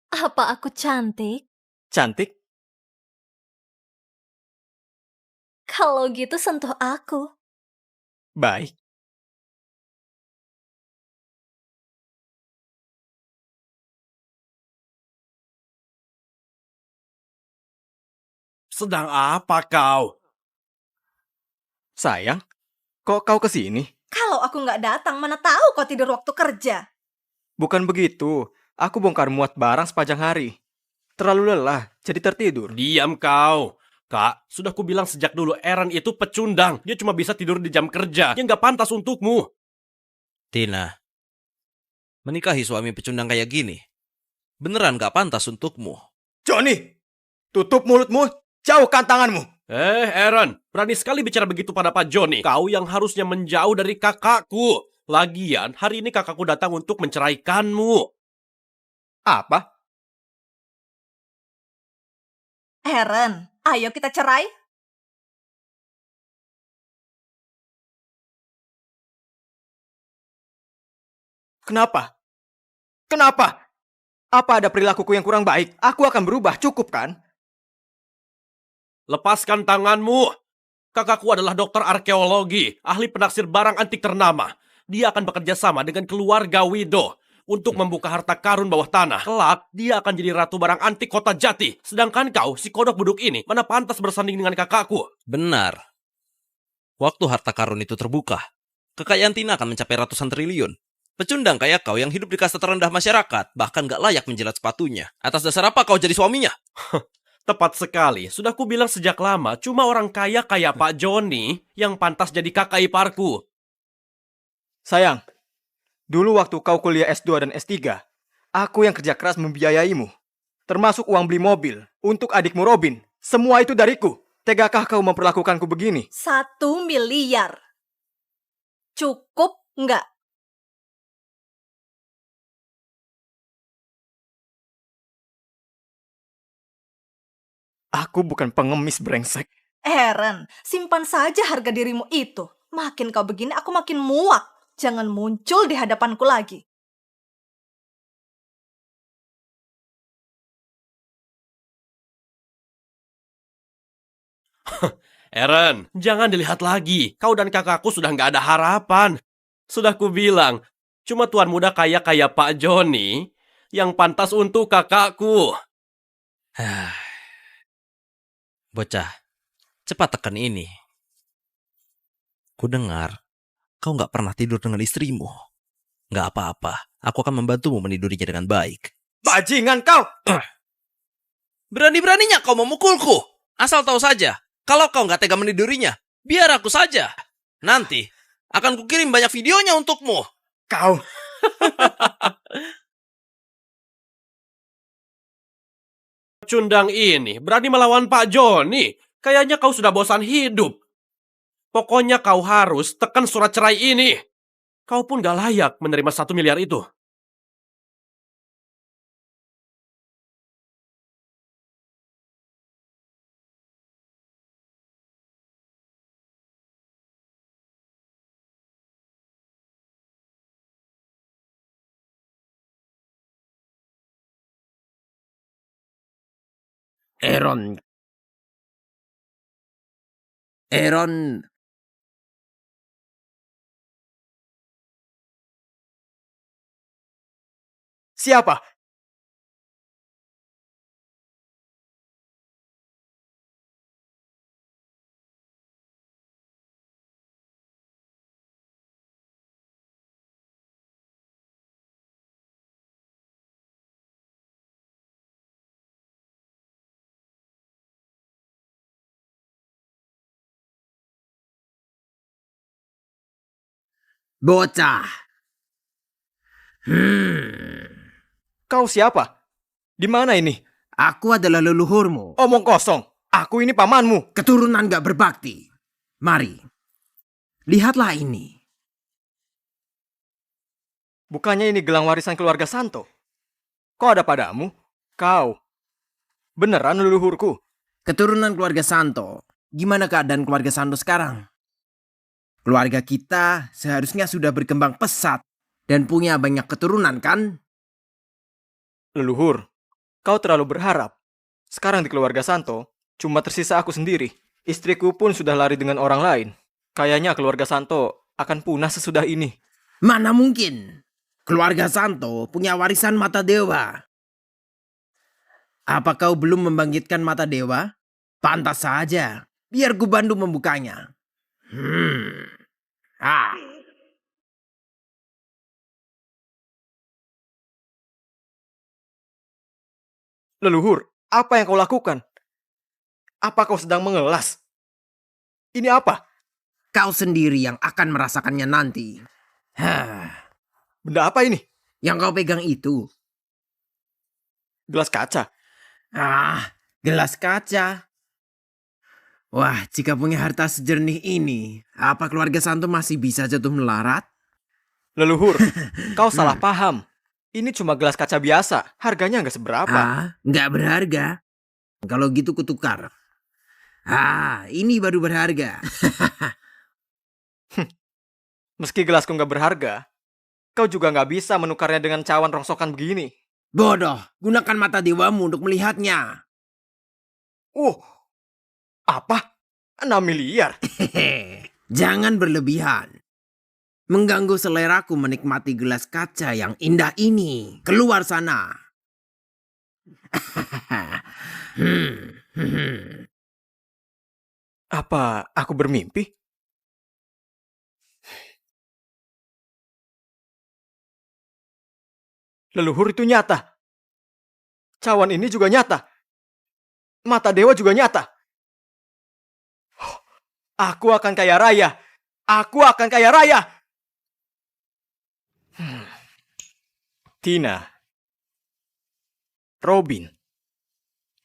Apa aku cantik? Cantik? Kalau gitu sentuh aku. Baik. Sedang apa kau? Sayang, kok kau kesini? Kalau aku nggak datang, mana tahu kau tidur waktu kerja. Bukan begitu. Aku bongkar muat barang sepanjang hari. Terlalu lelah, jadi tertidur. Diam kau. Kak, sudah kubilang sejak dulu Aaron itu pecundang. Dia cuma bisa tidur di jam kerja. Dia nggak pantas untukmu. Tina, menikahi suami pecundang kayak gini, beneran gak pantas untukmu. Johnny, tutup mulutmu, jauhkan tanganmu. Aaron, berani sekali bicara begitu pada Pak Johnny. Kau yang harusnya menjauh dari kakakku. Lagian, hari ini kakakku datang untuk menceraikanmu. Apa? Aaron, ayo kita cerai. Kenapa? Kenapa? Apa ada perilakuku yang kurang baik? Aku akan berubah, cukup kan? Lepaskan tanganmu. Kakakku adalah dokter arkeologi, ahli penaksir barang antik ternama. Dia akan bekerja sama dengan keluarga Wido untuk membuka harta karun bawah tanah. Kelak, dia akan jadi ratu barang antik kota Jati. Sedangkan kau, si kodok buduk ini, mana pantas bersanding dengan kakakku? Benar. Waktu harta karun itu terbuka, kekayaan Tina akan mencapai ratusan triliun. Pecundang kayak kau yang hidup di kasta terendah masyarakat, bahkan gak layak menjilat sepatunya. Atas dasar apa kau jadi suaminya? Tepat sekali, sudah kubilang sejak lama, cuma orang kaya kayak Pak Johnny yang pantas jadi kakak iparku. Sayang, dulu waktu kau kuliah S2 dan S3, aku yang kerja keras membiayaimu. Termasuk uang beli mobil untuk adikmu Robin. Semua itu dariku. Tegakah kau memperlakukanku begini? 1 miliar. Cukup nggak? Aku bukan pengemis brengsek. Aaron, simpan saja harga dirimu itu. Makin kau begini, aku makin muak. Jangan muncul di hadapanku lagi. Aaron, jangan dilihat lagi. Kau dan kakakku sudah nggak ada harapan. Sudah kubilang, cuma tuan muda kaya kayak Pak Johnny yang pantas untuk kakakku. Bocah, cepat tekan ini. Ku dengar, kau gak pernah tidur dengan istrimu. Gak apa-apa, aku akan membantumu menidurinya dengan baik. Bajingan kau! Berani-beraninya kau memukulku. Asal tahu saja, kalau kau gak tega menidurinya, biar aku saja. Nanti, akan kukirim banyak videonya untukmu. Kau! Cundang ini berani melawan Pak Johnny. Kayaknya kau sudah bosan hidup. Pokoknya kau harus tekan surat cerai ini. Kau pun gak layak menerima 1 miliar itu. Aaron. Siapa? Bocah. Kau siapa? Di mana ini? Aku adalah leluhurmu. Omong kosong. Aku ini pamanmu. Keturunan gak berbakti. Mari. Lihatlah ini. Bukannya ini gelang warisan keluarga Santo? Kok ada padamu? Kau. Beneran leluhurku? Keturunan keluarga Santo. Gimana keadaan keluarga Santo sekarang? Keluarga kita seharusnya sudah berkembang pesat dan punya banyak keturunan kan? Leluhur, Kau terlalu berharap. Sekarang di keluarga Santo, cuma tersisa aku sendiri. Istriku pun sudah lari dengan orang lain. Kayaknya keluarga Santo akan punah sesudah ini. Mana mungkin? Keluarga Santo punya warisan mata dewa. Apa kau belum membangkitkan mata dewa? Pantas saja. Biar ku bantu membukanya. Ah. Leluhur, apa yang kau lakukan? Apa kau sedang mengelas? Ini apa? Kau sendiri yang akan merasakannya nanti. Benda apa ini? Yang kau pegang itu. Gelas kaca. Gelas kaca. Wah, jika punya harta sejernih ini, apa keluarga Santo masih bisa jatuh melarat? Leluhur, kau salah paham. Ini cuma gelas kaca biasa. Harganya nggak seberapa. Nggak berharga. Kalau gitu kutukar. Ini baru berharga. Meski gelasku nggak berharga, kau juga nggak bisa menukarnya dengan cawan rongsokan begini. Bodoh, gunakan mata dewamu untuk melihatnya. Apa? 6 miliar? Jangan berlebihan. Mengganggu seleraku menikmati gelas kaca yang indah ini. Keluar sana. Apa aku bermimpi? Leluhur itu nyata. Cawan ini juga nyata. Mata dewa juga nyata. Aku akan kaya raya. Aku akan kaya raya. Tina, Robin,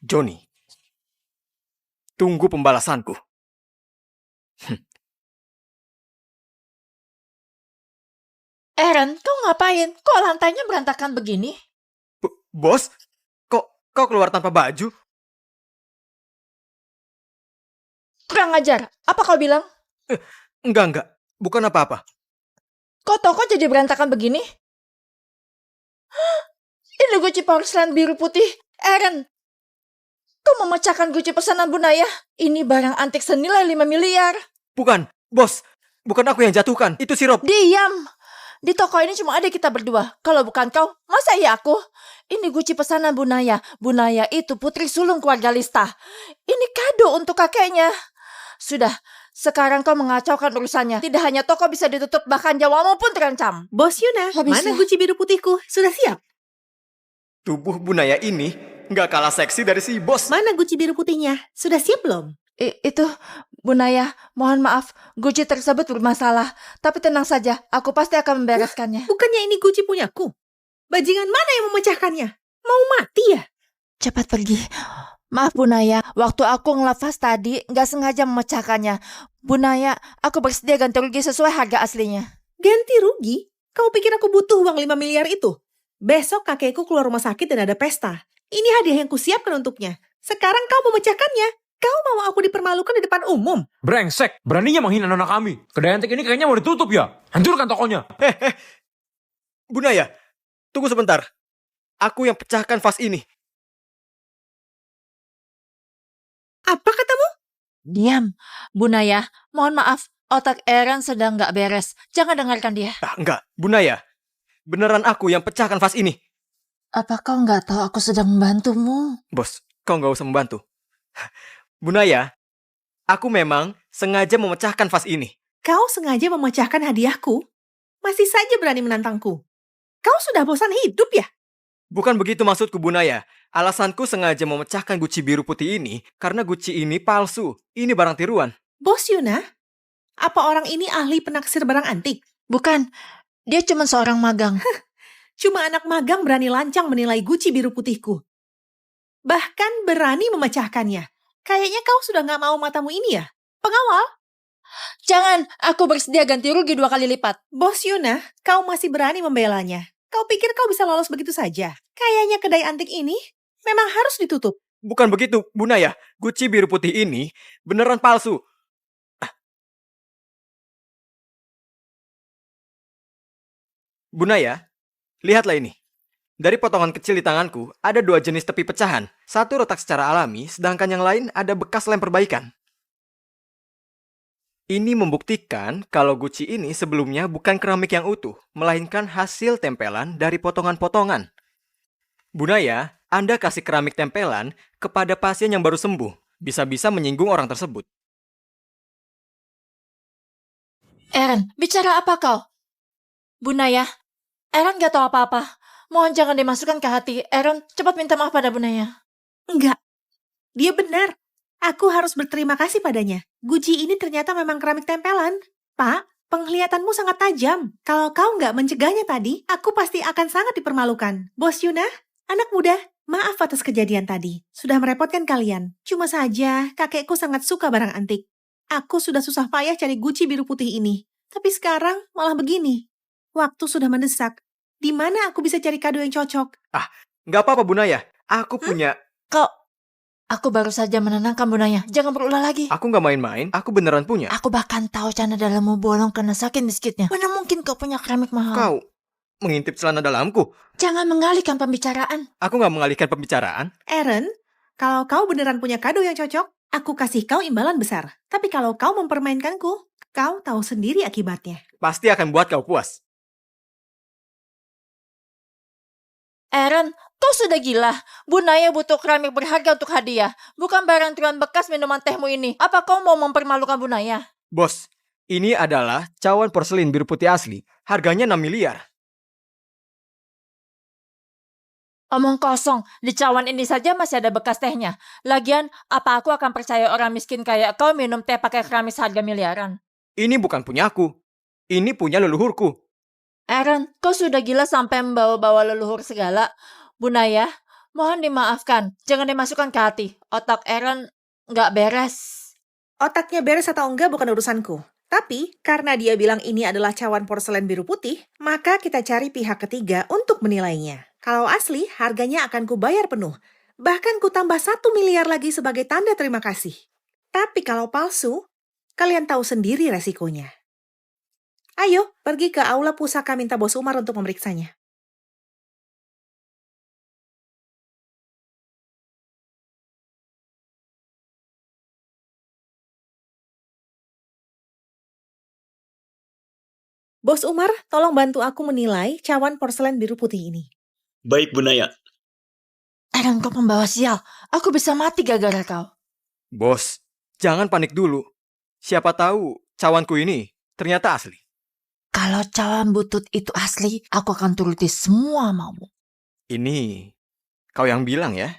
Johnny, tunggu pembalasanku. Aaron, kau ngapain? Kok lantainya berantakan begini? Bos, kau keluar tanpa baju? Kurang ajar. Apa kau bilang? Enggak. Bukan apa-apa. Kok toko jadi berantakan begini? Ini guci porselen biru putih. Aaron, kau memecahkan guci pesanan Bunaya? Ini barang antik senilai 5 miliar. Bukan, bos. Bukan aku yang jatuhkan. Itu sirup. Diam. Di toko ini cuma ada kita berdua. Kalau bukan kau, masa iya aku? Ini guci pesanan Bunaya. Bunaya itu putri sulung keluarga Lista. Ini kado untuk kakeknya. Sudah, sekarang kau mengacaukan urusannya. Tidak hanya toko bisa ditutup, bahkan nyawamu pun terancam. Bos Yuna, Habislah. mana guci biru putihku? Sudah siap? Tubuh Bunaya ini nggak kalah seksi dari si bos. Mana guci biru putihnya? Sudah siap belum? Itu, Bunaya, mohon maaf, guci tersebut bermasalah. Tapi tenang saja, aku pasti akan membereskannya. Bukannya ini guci punyaku? Bajingan mana yang memecahkannya? Mau mati ya? Cepat pergi. Maaf Bunaya, waktu aku ngelafaz tadi nggak sengaja memecahkannya. Bunaya, aku bersedia ganti rugi sesuai harga aslinya. Ganti rugi? Kau pikir aku butuh uang 5 miliar itu? Besok kakekku keluar rumah sakit dan ada pesta. Ini hadiah yang kusiapkan untuknya. Sekarang kau memecahkannya. Kau mau aku dipermalukan di depan umum? Brengsek, beraninya menghina nona kami. Kedai antik ini kayaknya mau ditutup ya. Hancurkan tokonya. Bunaya, tunggu sebentar. Aku yang pecahkan vas ini. Apa katamu? Diam, Bunaya, mohon maaf, otak Aaron sedang nggak beres. Jangan dengarkan dia. Enggak, Bunaya. Beneran aku yang pecahkan vas ini. Apa kau nggak tahu aku sedang membantumu? Bos, kau nggak usah membantu. Bunaya, aku memang sengaja memecahkan vas ini. Kau sengaja memecahkan hadiahku? Masih saja berani menantangku. Kau sudah bosan hidup ya? Bukan begitu maksudku, Bunaya. Alasanku sengaja memecahkan guci biru putih ini karena guci ini palsu. Ini barang tiruan. Bos Yuna, apa orang ini ahli penaksir barang antik? Bukan, dia cuma seorang magang. Cuma anak magang berani lancang menilai guci biru putihku. Bahkan berani memecahkannya. Kayaknya kau sudah gak mau matamu ini ya? Pengawal? Jangan, aku bersedia ganti rugi 2 kali lipat. Bos Yuna, kau masih berani membelanya. Kau pikir kau bisa lolos begitu saja? Kayaknya kedai antik ini memang harus ditutup. Bukan begitu, Bunaya. Guci biru putih ini beneran palsu. Bunaya, lihatlah ini. Dari potongan kecil di tanganku, ada 2 jenis tepi pecahan. Satu retak secara alami, sedangkan yang lain ada bekas lem perbaikan. Ini membuktikan kalau guci ini sebelumnya bukan keramik yang utuh, melainkan hasil tempelan dari potongan-potongan. Bu Naya, Anda kasih keramik tempelan kepada pasien yang baru sembuh. Bisa-bisa menyinggung orang tersebut. Aaron, bicara apa kau? Bunaya, Aaron gak tahu apa-apa. Mohon jangan dimasukkan ke hati. Aaron, cepat minta maaf pada Bunaya. Enggak. Dia benar. Aku harus berterima kasih padanya. Guci ini ternyata memang keramik tempelan. Pak, penglihatanmu sangat tajam. Kalau kau nggak mencegahnya tadi, aku pasti akan sangat dipermalukan. Bos Yuna, anak muda, maaf atas kejadian tadi. Sudah merepotkan kalian. Cuma saja, kakekku sangat suka barang antik. Aku sudah susah payah cari guci biru putih ini. Tapi sekarang malah begini. Waktu sudah mendesak. Di mana aku bisa cari kado yang cocok? Nggak apa-apa, Bu Naya. Aku punya... Aku baru saja menenangkan Bunaya. Jangan berulah lagi. Aku nggak main-main. Aku beneran punya. Aku bahkan tahu cana dalammu bolong karena sakit miskitnya. Mana mungkin kau punya keramik mahal? Kau mengintip celana dalamku. Jangan mengalihkan pembicaraan. Aku nggak mengalihkan pembicaraan. Aaron, kalau kau beneran punya kado yang cocok, aku kasih kau imbalan besar. Tapi kalau kau mempermainkanku, kau tahu sendiri akibatnya. Pasti akan buat kau puas. Aaron, kau sudah gila. Bunaya butuh keramik berharga untuk hadiah. Bukan barang tuan bekas minuman tehmu ini. Apa kau mau mempermalukan Bunaya? Bos, ini adalah cawan porselin biru putih asli. Harganya 6 miliar. Omong kosong. Di cawan ini saja masih ada bekas tehnya. Lagian, apa aku akan percaya orang miskin kayak kau minum teh pakai keramik seharga miliaran? Ini bukan punyaku. Ini punya leluhurku. Aaron, kau sudah gila sampai membawa-bawa leluhur segala. Bunaya, mohon dimaafkan. Jangan dimasukkan ke hati. Otak Aaron nggak beres. Otaknya beres atau enggak bukan urusanku. Tapi, karena dia bilang ini adalah cawan porselen biru putih, maka kita cari pihak ketiga untuk menilainya. Kalau asli, harganya akan kubayar penuh. Bahkan ku tambah 1 miliar lagi sebagai tanda terima kasih. Tapi kalau palsu, kalian tahu sendiri resikonya. Ayo, pergi ke aula pusaka minta Bos Umar untuk memeriksanya. Bos Umar, tolong bantu aku menilai cawan porselen biru putih ini. Baik, Bu Naya. Aaron, kau pembawa sial. Aku bisa mati gara-gara kau. Bos, jangan panik dulu. Siapa tahu cawanku ini ternyata asli. Kalau cawan butut itu asli, aku akan turuti semua maumu. Ini kau yang bilang ya?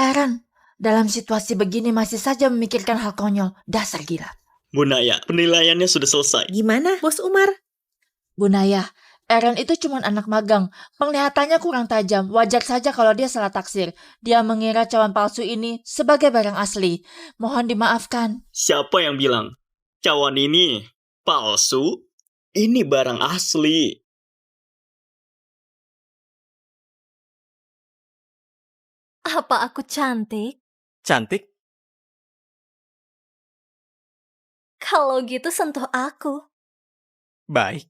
Aaron, dalam situasi begini masih saja memikirkan hal konyol. Dasar gila. Bu Naya, penilaiannya sudah selesai. Gimana, Bos Umar? Bunaya, Aaron itu cuma anak magang. Penglihatannya kurang tajam. Wajar saja kalau dia salah taksir. Dia mengira cawan palsu ini sebagai barang asli. Mohon dimaafkan. Siapa yang bilang? Cawan ini palsu? Ini barang asli. Apa aku cantik? Cantik? Kalau gitu sentuh aku. Baik.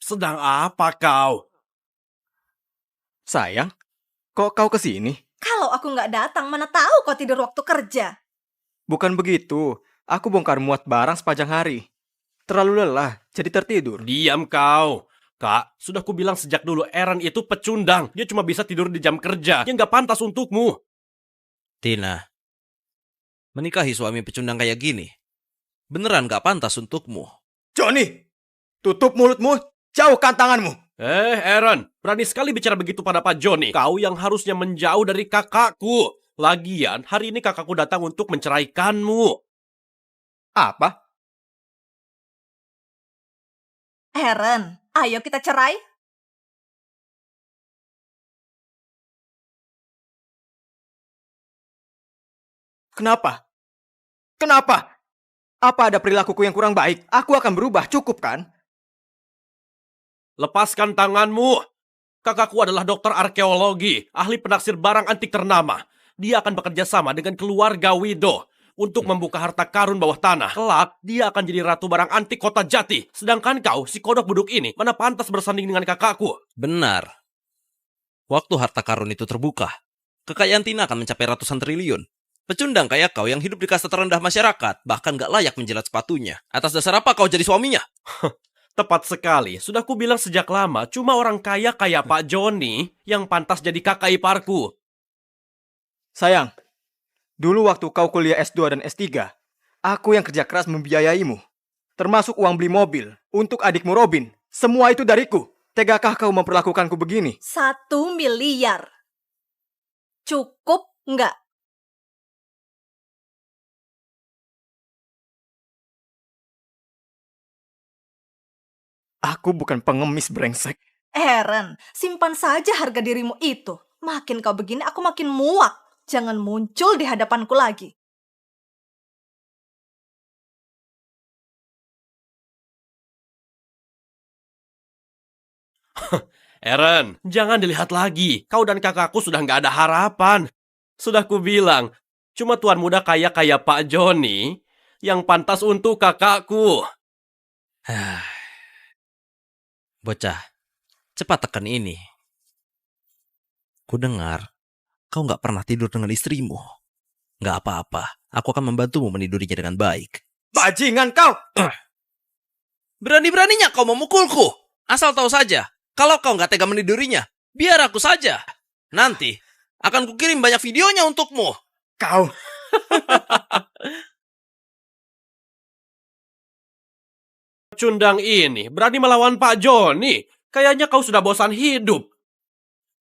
Sedang apa kau? Sayang, kok kau kesini? Kalau aku nggak datang, mana tahu kau tidur waktu kerja. Bukan begitu. Aku bongkar muat barang sepanjang hari. Terlalu lelah, jadi tertidur. Diam kau. Kak, sudah kubilang sejak dulu Aaron itu pecundang. Dia cuma bisa tidur di jam kerja. Yang nggak pantas untukmu. Tina, menikahi suami pecundang kayak gini, beneran gak pantas untukmu. Johnny, tutup mulutmu, jauhkan tanganmu. Aaron, berani sekali bicara begitu pada Pak Johnny. Kau yang harusnya menjauh dari kakakku. Lagian, hari ini kakakku datang untuk menceraikanmu. Apa? Aaron, ayo kita cerai. Kenapa? Kenapa? Apa ada perilakuku yang kurang baik? Aku akan berubah, cukup kan? Lepaskan tanganmu. Kakakku adalah dokter arkeologi, ahli penaksir barang antik ternama. dia akan bekerja sama dengan keluarga Wido untuk membuka harta karun bawah tanah. Kelak, dia akan jadi ratu barang antik kota Jati. Sedangkan kau, si kodok beduk ini, mana pantas bersanding dengan kakakku? Benar. Waktu harta karun itu terbuka, kekayaan Tina akan mencapai ratusan triliun. Pecundang kayak kau yang hidup di kasta terendah masyarakat, bahkan gak layak menjilat sepatunya. Atas dasar apa kau jadi suaminya? Tepat sekali. Sudah ku bilang sejak lama, cuma orang kaya kayak Pak Joni yang pantas jadi kakak iparku. Sayang, dulu waktu kau kuliah S2 dan S3, aku yang kerja keras membiayaimu. Termasuk uang beli mobil untuk adikmu Robin. Semua itu dariku. Tegakah kau memperlakukanku begini? 1 miliar. Cukup nggak? Aku bukan pengemis brengsek. Eren, simpan saja harga dirimu itu. Makin kau begini, aku makin muak. Jangan muncul di hadapanku lagi. Eren, jangan dilihat lagi. Kau dan kakakku sudah nggak ada harapan. Sudah ku bilang, cuma tuan muda kaya kayak Pak Joni yang pantas untuk kakakku. Bocah, cepat tekan ini. Ku dengar, kau gak pernah tidur dengan istrimu. Gak apa-apa, aku akan membantumu menidurinya dengan baik. Bajingan kau! Berani-beraninya kau memukulku. Asal tahu saja, kalau kau gak tega menidurinya, biar aku saja. Nanti, akan kukirim banyak videonya untukmu. Kau! Cundang ini berani melawan Pak Joni. Kayaknya kau sudah bosan hidup.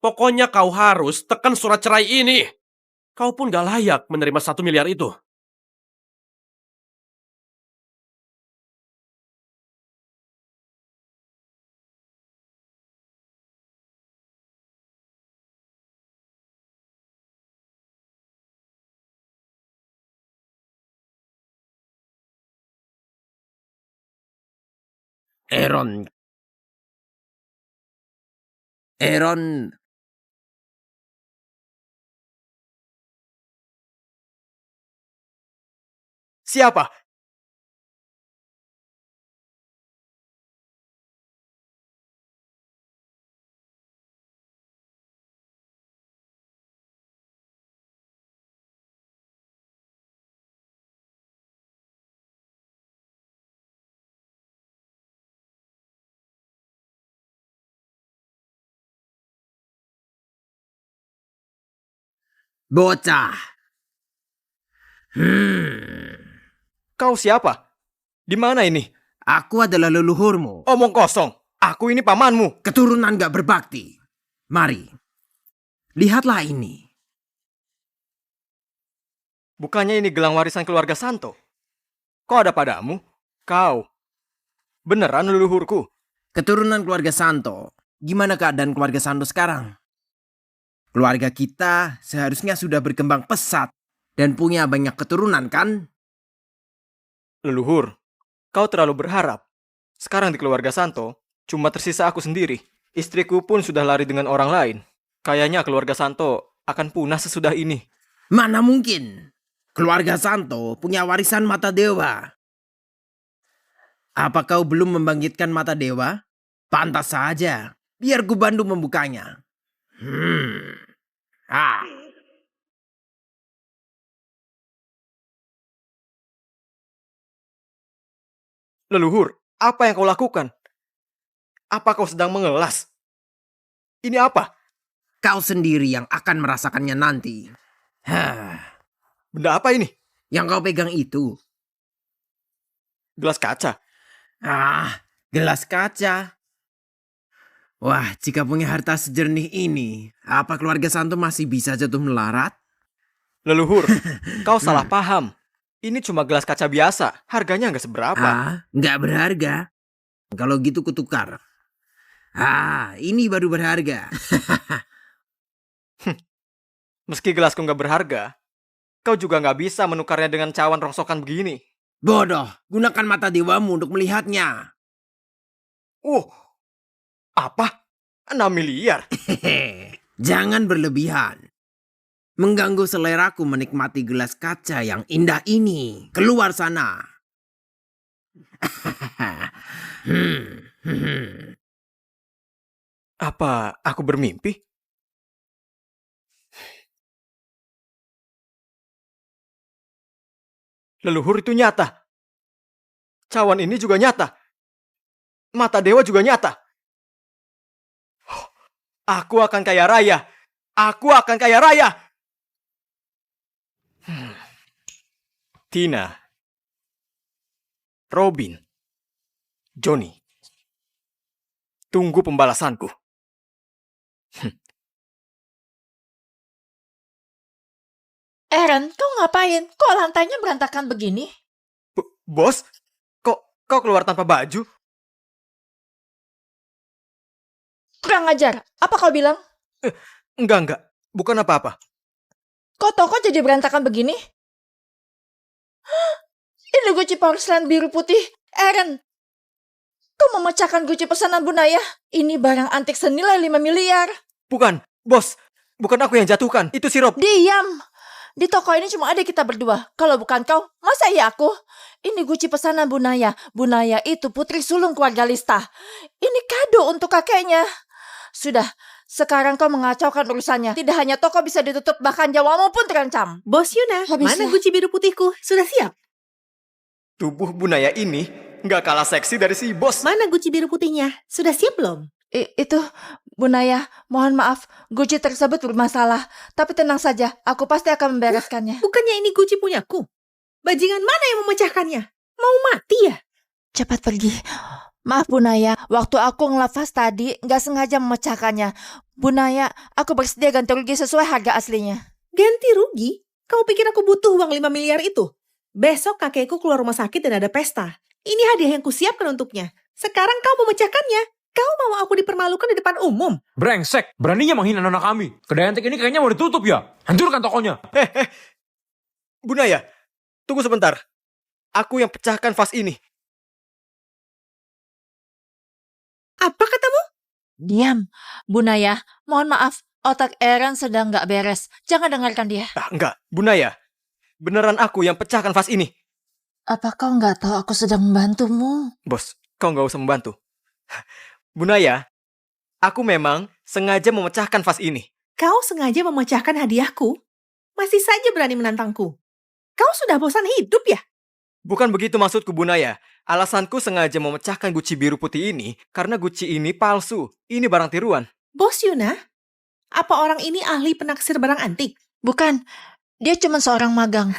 Pokoknya kau harus tekan surat cerai ini. Kau pun gak layak menerima 1 miliar itu. Aaron. Siapa? Bocah. Kau siapa? Di mana ini? Aku adalah leluhurmu. Omong kosong. Aku ini pamanmu. Keturunan gak berbakti. Mari. Lihatlah ini. Bukannya ini gelang warisan keluarga Santo? Kok ada padamu? Kau. Beneran leluhurku? Keturunan keluarga Santo. Gimana keadaan keluarga Santo sekarang? Keluarga kita seharusnya sudah berkembang pesat dan punya banyak keturunan, kan? Leluhur, kau terlalu berharap. Sekarang di keluarga Santo, cuma tersisa aku sendiri. Istriku pun sudah lari dengan orang lain. Kayaknya keluarga Santo akan punah sesudah ini. Mana mungkin? Keluarga Santo punya warisan mata dewa. Apa kau belum membangkitkan mata dewa? Pantas saja. Biar ku bantu membukanya. Leluhur, apa yang kau lakukan? Apa kau sedang mengelas? Ini apa? Kau sendiri yang akan merasakannya nanti. Benda apa ini? Yang kau pegang itu. Gelas kaca. Gelas kaca. Wah, jika punya harta sejernih ini, apa keluarga Santo masih bisa jatuh melarat? Leluhur, kau salah paham. Ini cuma gelas kaca biasa. Harganya nggak seberapa. Nggak berharga. Kalau gitu kutukar. Ini baru berharga. Meski gelasku nggak berharga, kau juga nggak bisa menukarnya dengan cawan rongsokan begini. Bodoh, gunakan mata dewamu untuk melihatnya. Apa? 6 miliar? Jangan berlebihan. Mengganggu seleraku menikmati gelas kaca yang indah ini. Keluar sana. Apa aku bermimpi? Leluhur itu nyata. Cawan ini juga nyata. Mata dewa juga nyata. Aku akan kaya raya. Aku akan kaya raya. Tina, Robin, Johnny, tunggu pembalasanku. Aaron, kau ngapain? Kok lantainya berantakan begini? Bos, kau keluar tanpa baju? Kurang ajar. Apa kau bilang? Enggak, bukan apa-apa. Kok toko jadi berantakan begini? Ini guci porselen biru putih. Aaron, kau memecahkan guci pesanan Bu Naya? Ini barang antik senilai 5 miliar. Bukan, bos. Bukan aku yang jatuhkan. Itu si Rob. Diam. Di toko ini cuma ada kita berdua. Kalau bukan kau, masa iya aku? Ini guci pesanan Bu Naya. Bu Naya itu putri sulung keluarga Lista. Ini kado untuk kakeknya. Sudah, sekarang kau mengacaukan urusannya. Tidak hanya toko bisa ditutup, bahkan nyawamu pun terancam. Bos Yuna, Habislah. mana guci biru putihku? Sudah siap? Tubuh Bunaya ini nggak kalah seksi dari si bos. Mana guci biru putihnya? Sudah siap belum? Itu, Bu Naya, mohon maaf, guci tersebut bermasalah. Tapi tenang saja, aku pasti akan membereskannya. Bukannya ini guci punyaku? Bajingan mana yang memecahkannya? Mau mati ya? Cepat pergi. Maaf Bu Naya, waktu aku ngelafaz tadi nggak sengaja memecahkannya. Bu Naya, aku bersedia ganti rugi sesuai harga aslinya. Ganti rugi? Kau pikir aku butuh uang 5 miliar itu? Besok kakekku keluar rumah sakit dan ada pesta. Ini hadiah yang kusiapkan untuknya. Sekarang kau memecahkannya. Kau mau aku dipermalukan di depan umum? Brengsek, beraninya menghina nona kami. Kedai antik ini kayaknya mau ditutup ya. Hancurkan tokonya. Bunaya, tunggu sebentar. Aku yang pecahkan vas ini. Apa katamu? Diam, Bu Naya, mohon maaf, otak Aaron sedang nggak beres. Jangan dengarkan dia. Enggak, Bunaya. Beneran aku yang pecahkan vas ini. Apa kau nggak tahu aku sedang membantumu? Bos, kau nggak usah membantu. Bunaya, aku memang sengaja memecahkan vas ini. Kau sengaja memecahkan hadiahku? Masih saja berani menantangku. Kau sudah bosan hidup ya? Bukan begitu maksudku, Bunaya. Alasanku sengaja memecahkan guci biru putih ini karena guci ini palsu. Ini barang tiruan. Bos Yuna, apa orang ini ahli penaksir barang antik? Bukan, dia cuma seorang magang.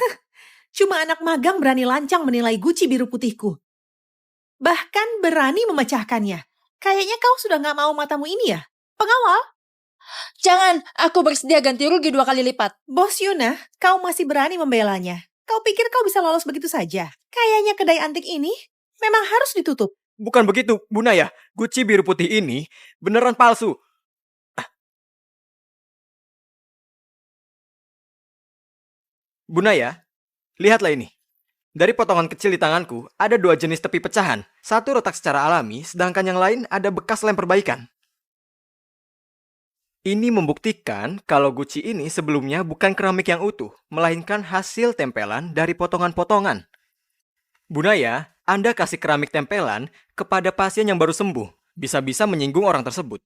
Cuma anak magang berani lancang menilai guci biru putihku. Bahkan berani memecahkannya. Kayaknya kau sudah gak mau matamu ini ya? Pengawal? Jangan, aku bersedia ganti rugi 2 kali lipat. Bos Yuna, kau masih berani membelanya. Kau pikir kau bisa lolos begitu saja? Kayaknya kedai antik ini memang harus ditutup. Bukan begitu, Bunaya. Guci biru putih ini beneran palsu. Bunaya, lihatlah ini. Dari potongan kecil di tanganku, ada 2 jenis tepi pecahan. Satu retak secara alami, sedangkan yang lain ada bekas lem perbaikan. Ini membuktikan kalau guci ini sebelumnya bukan keramik yang utuh, melainkan hasil tempelan dari potongan-potongan. Bunaya, Anda kasih keramik tempelan kepada pasien yang baru sembuh. Bisa-bisa menyinggung orang tersebut.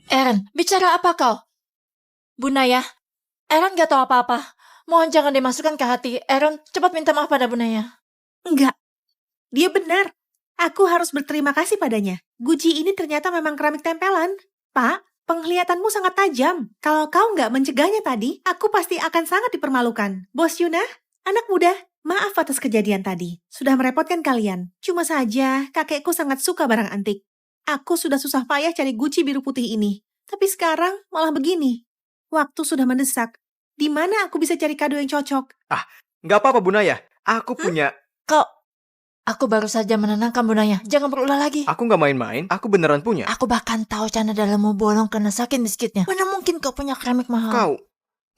Aaron, bicara apa kau? Bu Naya, Aaron gak tahu apa-apa. Mohon jangan dimasukkan ke hati. Aaron, cepat minta maaf pada Bu Naya. Enggak, dia benar. Aku harus berterima kasih padanya. Guci ini ternyata memang keramik tempelan. Pak, penglihatanmu sangat tajam. Kalau kau nggak mencegahnya tadi, aku pasti akan sangat dipermalukan. Bos Yuna, anak muda, maaf atas kejadian tadi. Sudah merepotkan kalian. Cuma saja, kakekku sangat suka barang antik. Aku sudah susah payah cari guci biru putih ini. Tapi sekarang malah begini. Waktu sudah mendesak. Di mana aku bisa cari kado yang cocok? Nggak apa-apa, Bunaya. Aku punya... Aku baru saja menenangkan Bu Naya. Jangan berulah lagi. Aku nggak main-main. Aku beneran punya. Aku bahkan tahu cana dalammu bolong karena sakit miskitnya. Mana mungkin kau punya keramik mahal? Kau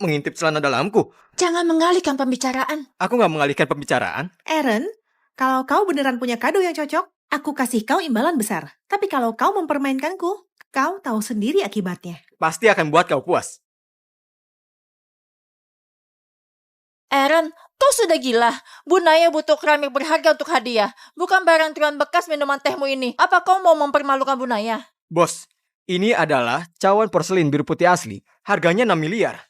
mengintip celana dalamku. Jangan mengalihkan pembicaraan. Aku nggak mengalihkan pembicaraan. Aaron, kalau kau beneran punya kado yang cocok, aku kasih kau imbalan besar. Tapi kalau kau mempermainkanku, Kau tahu sendiri akibatnya. Pasti akan buat kau puas. Aaron, kau sudah gila. Bu Naya butuh keramik berharga untuk hadiah. Bukan barang tuan bekas minuman tehmu ini. Apa kau mau mempermalukan Bu Naya? Bos, ini adalah cawan porselin biru putih asli. Harganya 6 miliar.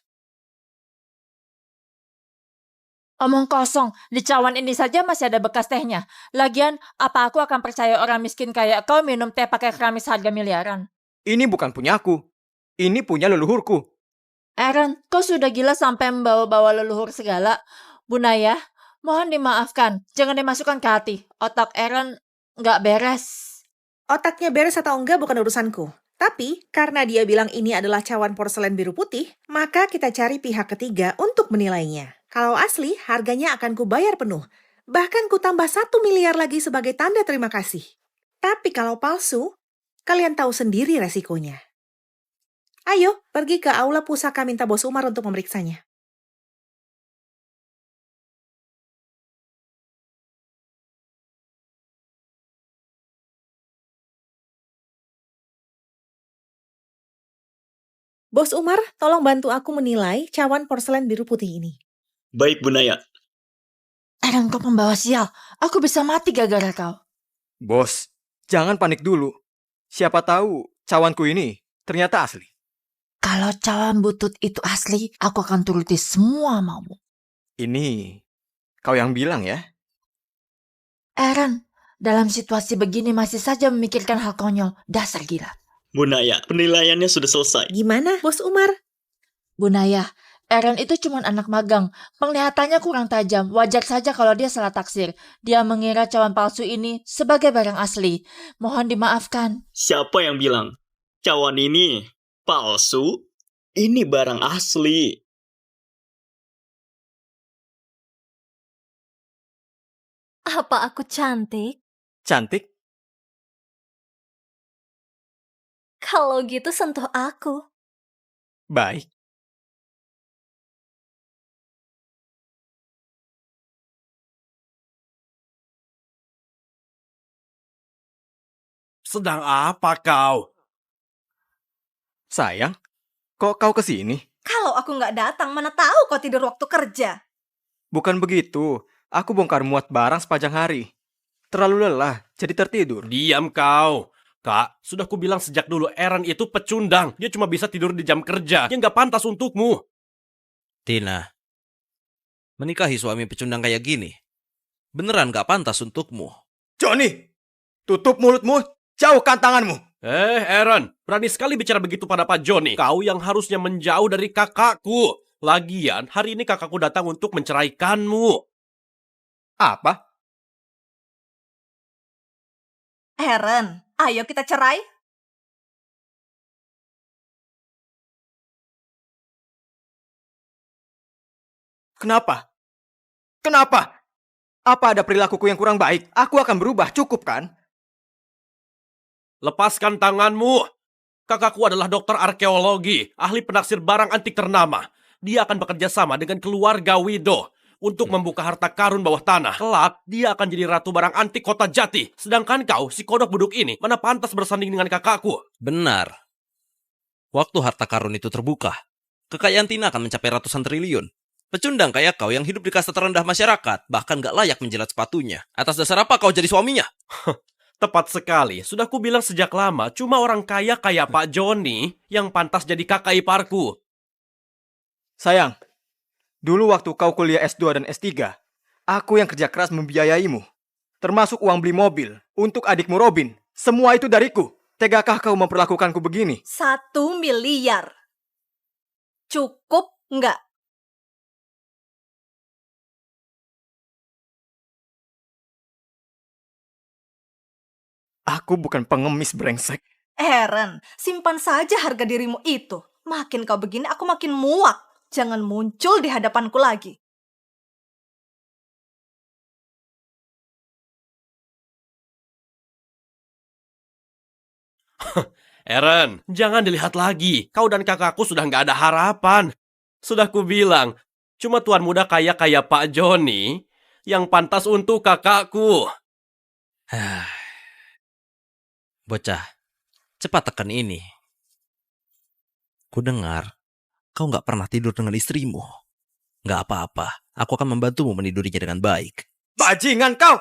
Omong kosong, di cawan ini saja masih ada bekas tehnya. Lagian, apa aku akan percaya orang miskin kayak kau minum teh pakai keramik seharga miliaran? Ini bukan punyaku. Ini punya leluhurku. Aaron, kau sudah gila sampai membawa-bawa leluhur segala. Bu Naya, mohon dimaafkan. Jangan dimasukkan ke hati. Otak Aaron nggak beres. Otaknya beres atau enggak bukan urusanku. Tapi, karena dia bilang ini adalah cawan porselen biru putih, maka kita cari pihak ketiga untuk menilainya. Kalau asli, harganya akan kubayar penuh. Bahkan ku tambah 1 miliar lagi sebagai tanda terima kasih. Tapi kalau palsu, kalian tahu sendiri resikonya. Ayo, pergi ke aula pusaka minta Bos Umar untuk memeriksanya. Bos Umar, tolong bantu aku menilai cawan porselen biru putih ini. Baik, Bu Naya. Aaron, kau pembawa sial. Aku bisa mati gara-gara kau. Bos, jangan panik dulu. Siapa tahu cawanku ini ternyata asli. Kalau cawan butut itu asli, aku akan turuti semua maumu. Ini kau yang bilang ya? Aaron, dalam situasi begini masih saja memikirkan hal konyol. Dasar gila. Bu Naya, penilaiannya sudah selesai. Gimana, Bos Umar? Bu Naya, Aaron itu cuma anak magang. Penglihatannya kurang tajam. Wajar saja kalau dia salah taksir. Dia mengira cawan palsu ini sebagai barang asli. Mohon dimaafkan. Siapa yang bilang cawan ini palsu? Ini barang asli. Apa aku cantik? Cantik? Kalau gitu sentuh aku. Baik. Sedang apa kau? Sayang, kok kau kesini? Kalau aku nggak datang, mana tahu kau tidur waktu kerja. Bukan begitu. Aku bongkar muat barang sepanjang hari. Terlalu lelah, jadi tertidur. Diam kau. Kak, sudah kubilang sejak dulu Aaron itu pecundang. Dia cuma bisa tidur di jam kerja. Dia nggak pantas untukmu. Tina, menikahi suami pecundang kayak gini, beneran gak pantas untukmu. Johnny, tutup mulutmu, jauhkan tanganmu. Aaron, berani sekali bicara begitu pada Pak Johnny. Kau yang harusnya menjauh dari kakakku. Lagian, hari ini kakakku datang untuk menceraikanmu. Apa? Aaron, ayo kita cerai. Kenapa? Kenapa? Apa ada perilakuku yang kurang baik? Aku akan berubah, cukup kan? Lepaskan tanganmu. Kakakku adalah dokter arkeologi, ahli penaksir barang antik ternama. Dia akan bekerja sama dengan keluarga Wido untuk membuka harta karun bawah tanah. Kelak, dia akan jadi ratu barang antik kota Jati. Sedangkan kau, si kodok buduk ini, mana pantas bersanding dengan kakakku? Benar. Waktu harta karun itu terbuka, kekayaan Tina akan mencapai ratusan triliun. Pecundang kayak kau yang hidup di kasta terendah masyarakat, bahkan gak layak menjilat sepatunya. Atas dasar apa kau jadi suaminya? Tepat sekali, sudah kubilang sejak lama, cuma orang kaya kayak Pak Johnny yang pantas jadi kakak iparku. Sayang, dulu waktu kau kuliah S2 dan S3, aku yang kerja keras membiayaimu. Termasuk uang beli mobil untuk adikmu Robin. Semua itu dariku. Tegakah kau memperlakukanku begini? 1 miliar. Cukup nggak? Aku bukan pengemis brengsek. Aaron, simpan saja harga dirimu itu. Makin kau begini, aku makin muak. Jangan muncul di hadapanku lagi. Aaron, jangan dilihat lagi. Kau dan kakakku sudah nggak ada harapan. Sudah kubilang, cuma tuan muda kaya kayak Pak Johnny yang pantas untuk kakakku. Bocah, Cepat tekan ini. Ku dengar kau nggak pernah tidur dengan istrimu. Nggak apa-apa, aku akan membantumu menidurinya dengan baik. Bajingan kau!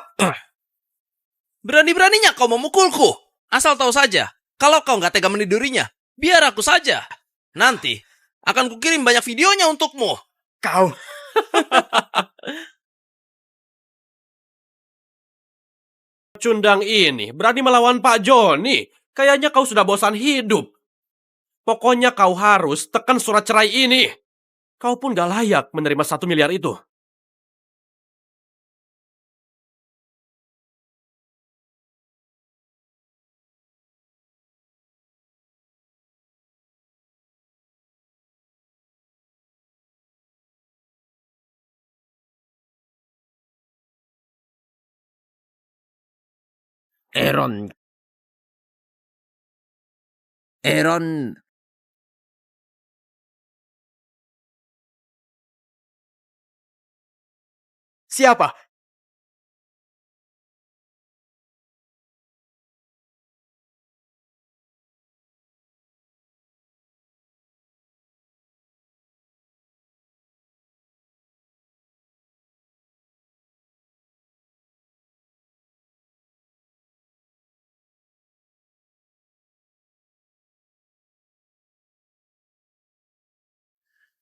Berani-beraninya kau memukulku. Asal tahu saja, kalau kau nggak tega menidurinya, biar aku saja. Nanti akan kukirim banyak videonya untukmu. Kau! Cundang ini berani melawan Pak Joni. Kayaknya kau sudah bosan hidup. Pokoknya kau harus tekan surat cerai ini. Kau pun gak layak menerima 1 miliar itu. Aaron. Siapa?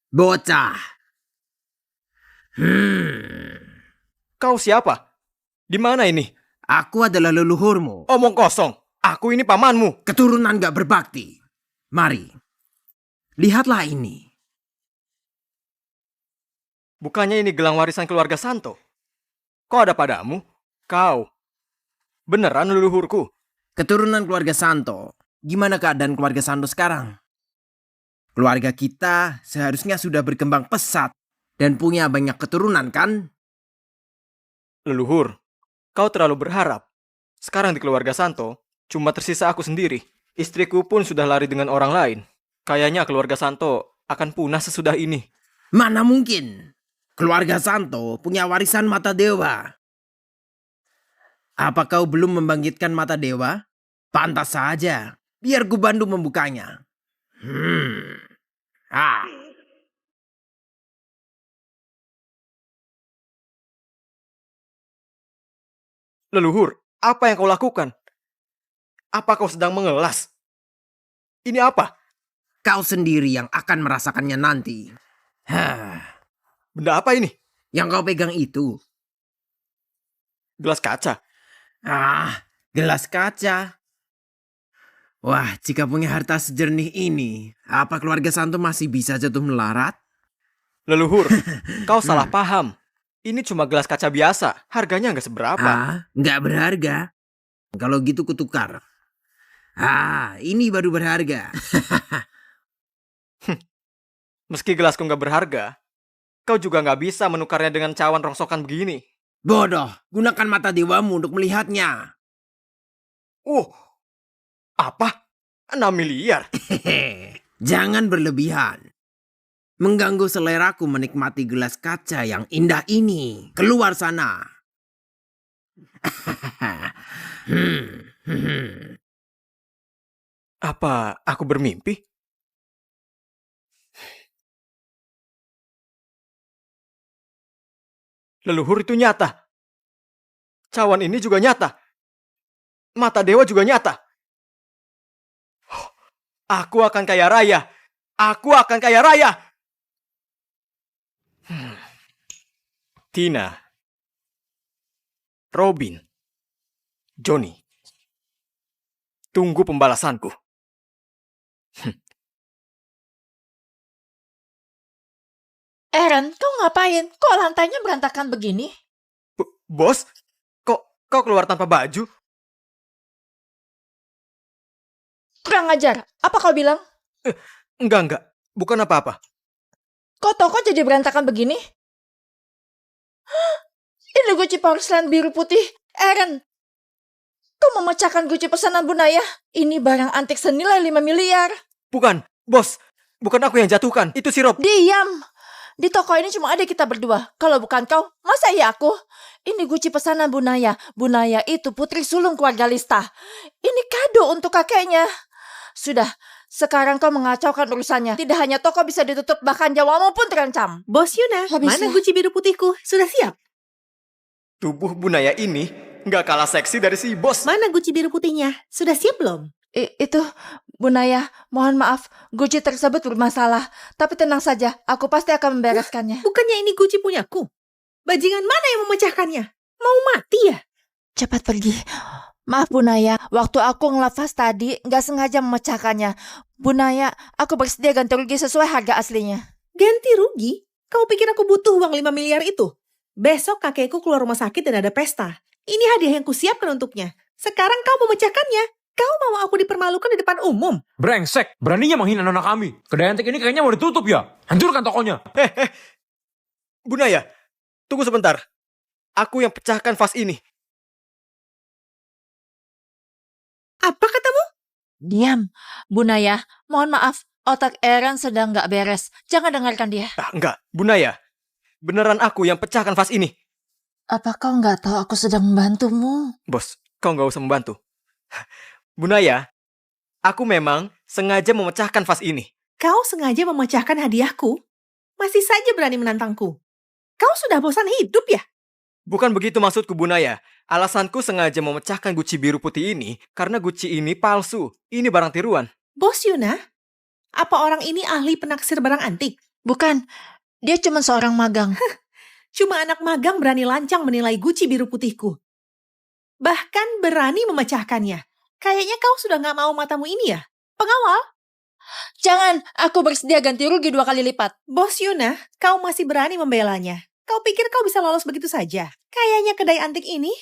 Bocah. Kau siapa? Di mana ini? Aku adalah leluhurmu. Omong kosong. Aku ini pamanmu. Keturunan gak berbakti. Mari. Lihatlah ini. Bukannya ini gelang warisan keluarga Santo? Kok ada padamu? Kau. Beneran leluhurku? Keturunan keluarga Santo. Gimana keadaan keluarga Santo sekarang? Keluarga kita seharusnya sudah berkembang pesat dan punya banyak keturunan kan? Leluhur, kau terlalu berharap. Sekarang di keluarga Santo, cuma tersisa aku sendiri. Istriku pun sudah lari dengan orang lain. Kayaknya keluarga Santo akan punah sesudah ini. Mana mungkin? Keluarga Santo punya warisan mata dewa. Apa kau belum membangkitkan mata dewa? Pantas saja. Biar ku bantu membukanya. Leluhur, apa yang kau lakukan? Apa kau sedang mengelas? Ini apa? Kau sendiri yang akan merasakannya nanti. Benda apa ini? Yang kau pegang itu. Gelas kaca. Gelas kaca. Wah, jika punya harta sejernih ini, apa keluarga Santo masih bisa jatuh melarat? Leluhur, kau salah paham. Ini cuma gelas kaca biasa. Harganya nggak seberapa. Nggak berharga. Kalau gitu kutukar. Ini baru berharga. Meski gelasku nggak berharga, kau juga nggak bisa menukarnya dengan cawan rongsokan begini. Bodoh, gunakan mata dewamu untuk melihatnya. Apa? 6 miliar? Jangan berlebihan. Mengganggu seleraku menikmati gelas kaca yang indah ini. Keluar sana. Apa aku bermimpi? Leluhur itu nyata. Cawan ini juga nyata. Mata dewa juga nyata. Aku akan kaya raya. Aku akan kaya raya. Tina, Robin, Johnny, tunggu pembalasanku. Aaron, kau ngapain? Kok lantainya berantakan begini? Bos, kau keluar tanpa baju? Kurang ajar. Apa kau bilang? Enggak. Bukan apa-apa. Kok toko jadi berantakan begini? Ini guci porselen biru putih. Aaron, kau memecahkan guci pesanan Bu Naya? Ini barang antik senilai 5 miliar. Bukan, bos. Bukan aku yang jatuhkan. Itu si Rob. Diam. Di toko ini cuma ada kita berdua. Kalau bukan kau, masa iya aku? Ini guci pesanan Bu Naya. Bu Naya itu putri sulung keluarga Lista. Ini kado untuk kakeknya. Sudah, sekarang kau mengacaukan urusannya. Tidak hanya toko bisa ditutup, bahkan nyawamu pun terancam. Bos Yuna, Habislah. mana guci biru putihku? Sudah siap? Tubuh Bunaya ini nggak kalah seksi dari si bos. Mana guci biru putihnya? Sudah siap belum? Itu, Bunaya, mohon maaf, guci tersebut bermasalah. Tapi tenang saja, aku pasti akan membereskannya. Bukannya ini guci punyaku? Bajingan mana yang memecahkannya? Mau mati ya? Cepat pergi. Maaf Bunaya, waktu aku ngelafaz tadi nggak sengaja memecahkannya. Bunaya, aku bersedia ganti rugi sesuai harga aslinya. Ganti rugi? Kau pikir aku butuh uang 5 miliar itu? Besok kakekku keluar rumah sakit dan ada pesta. Ini hadiah yang kusiapkan untuknya. Sekarang kau memecahkannya. Kau mau aku dipermalukan di depan umum? Brengsek, beraninya menghina nona kami. Kedai antik ini kayaknya mau ditutup ya. Hancurkan tokonya. Bunaya, tunggu sebentar. Aku yang pecahkan vas ini. Apa katamu? Diam, Bunaya, mohon maaf, otak Aaron sedang nggak beres. Jangan dengarkan dia. Enggak, Bunaya. Beneran aku yang pecahkan vas ini. Apa kau nggak tahu aku sedang membantumu? Bos, kau nggak usah membantu. Bunaya, aku memang sengaja memecahkan vas ini. Kau sengaja memecahkan hadiahku? Masih saja berani menantangku. Kau sudah bosan hidup ya? Bukan begitu maksudku, Bunaya. Alasanku sengaja memecahkan guci biru putih ini karena guci ini palsu. Ini barang tiruan. Bos Yuna, apa orang ini ahli penaksir barang antik? Bukan, dia cuma seorang magang. Cuma anak magang berani lancang menilai guci biru putihku. Bahkan berani memecahkannya. Kayaknya kau sudah gak mau matamu ini ya? Pengawal? Jangan, aku bersedia ganti rugi 2 kali lipat. Bos Yuna, kau masih berani membelanya. Kau pikir kau bisa lolos begitu saja? Kayaknya kedai antik ini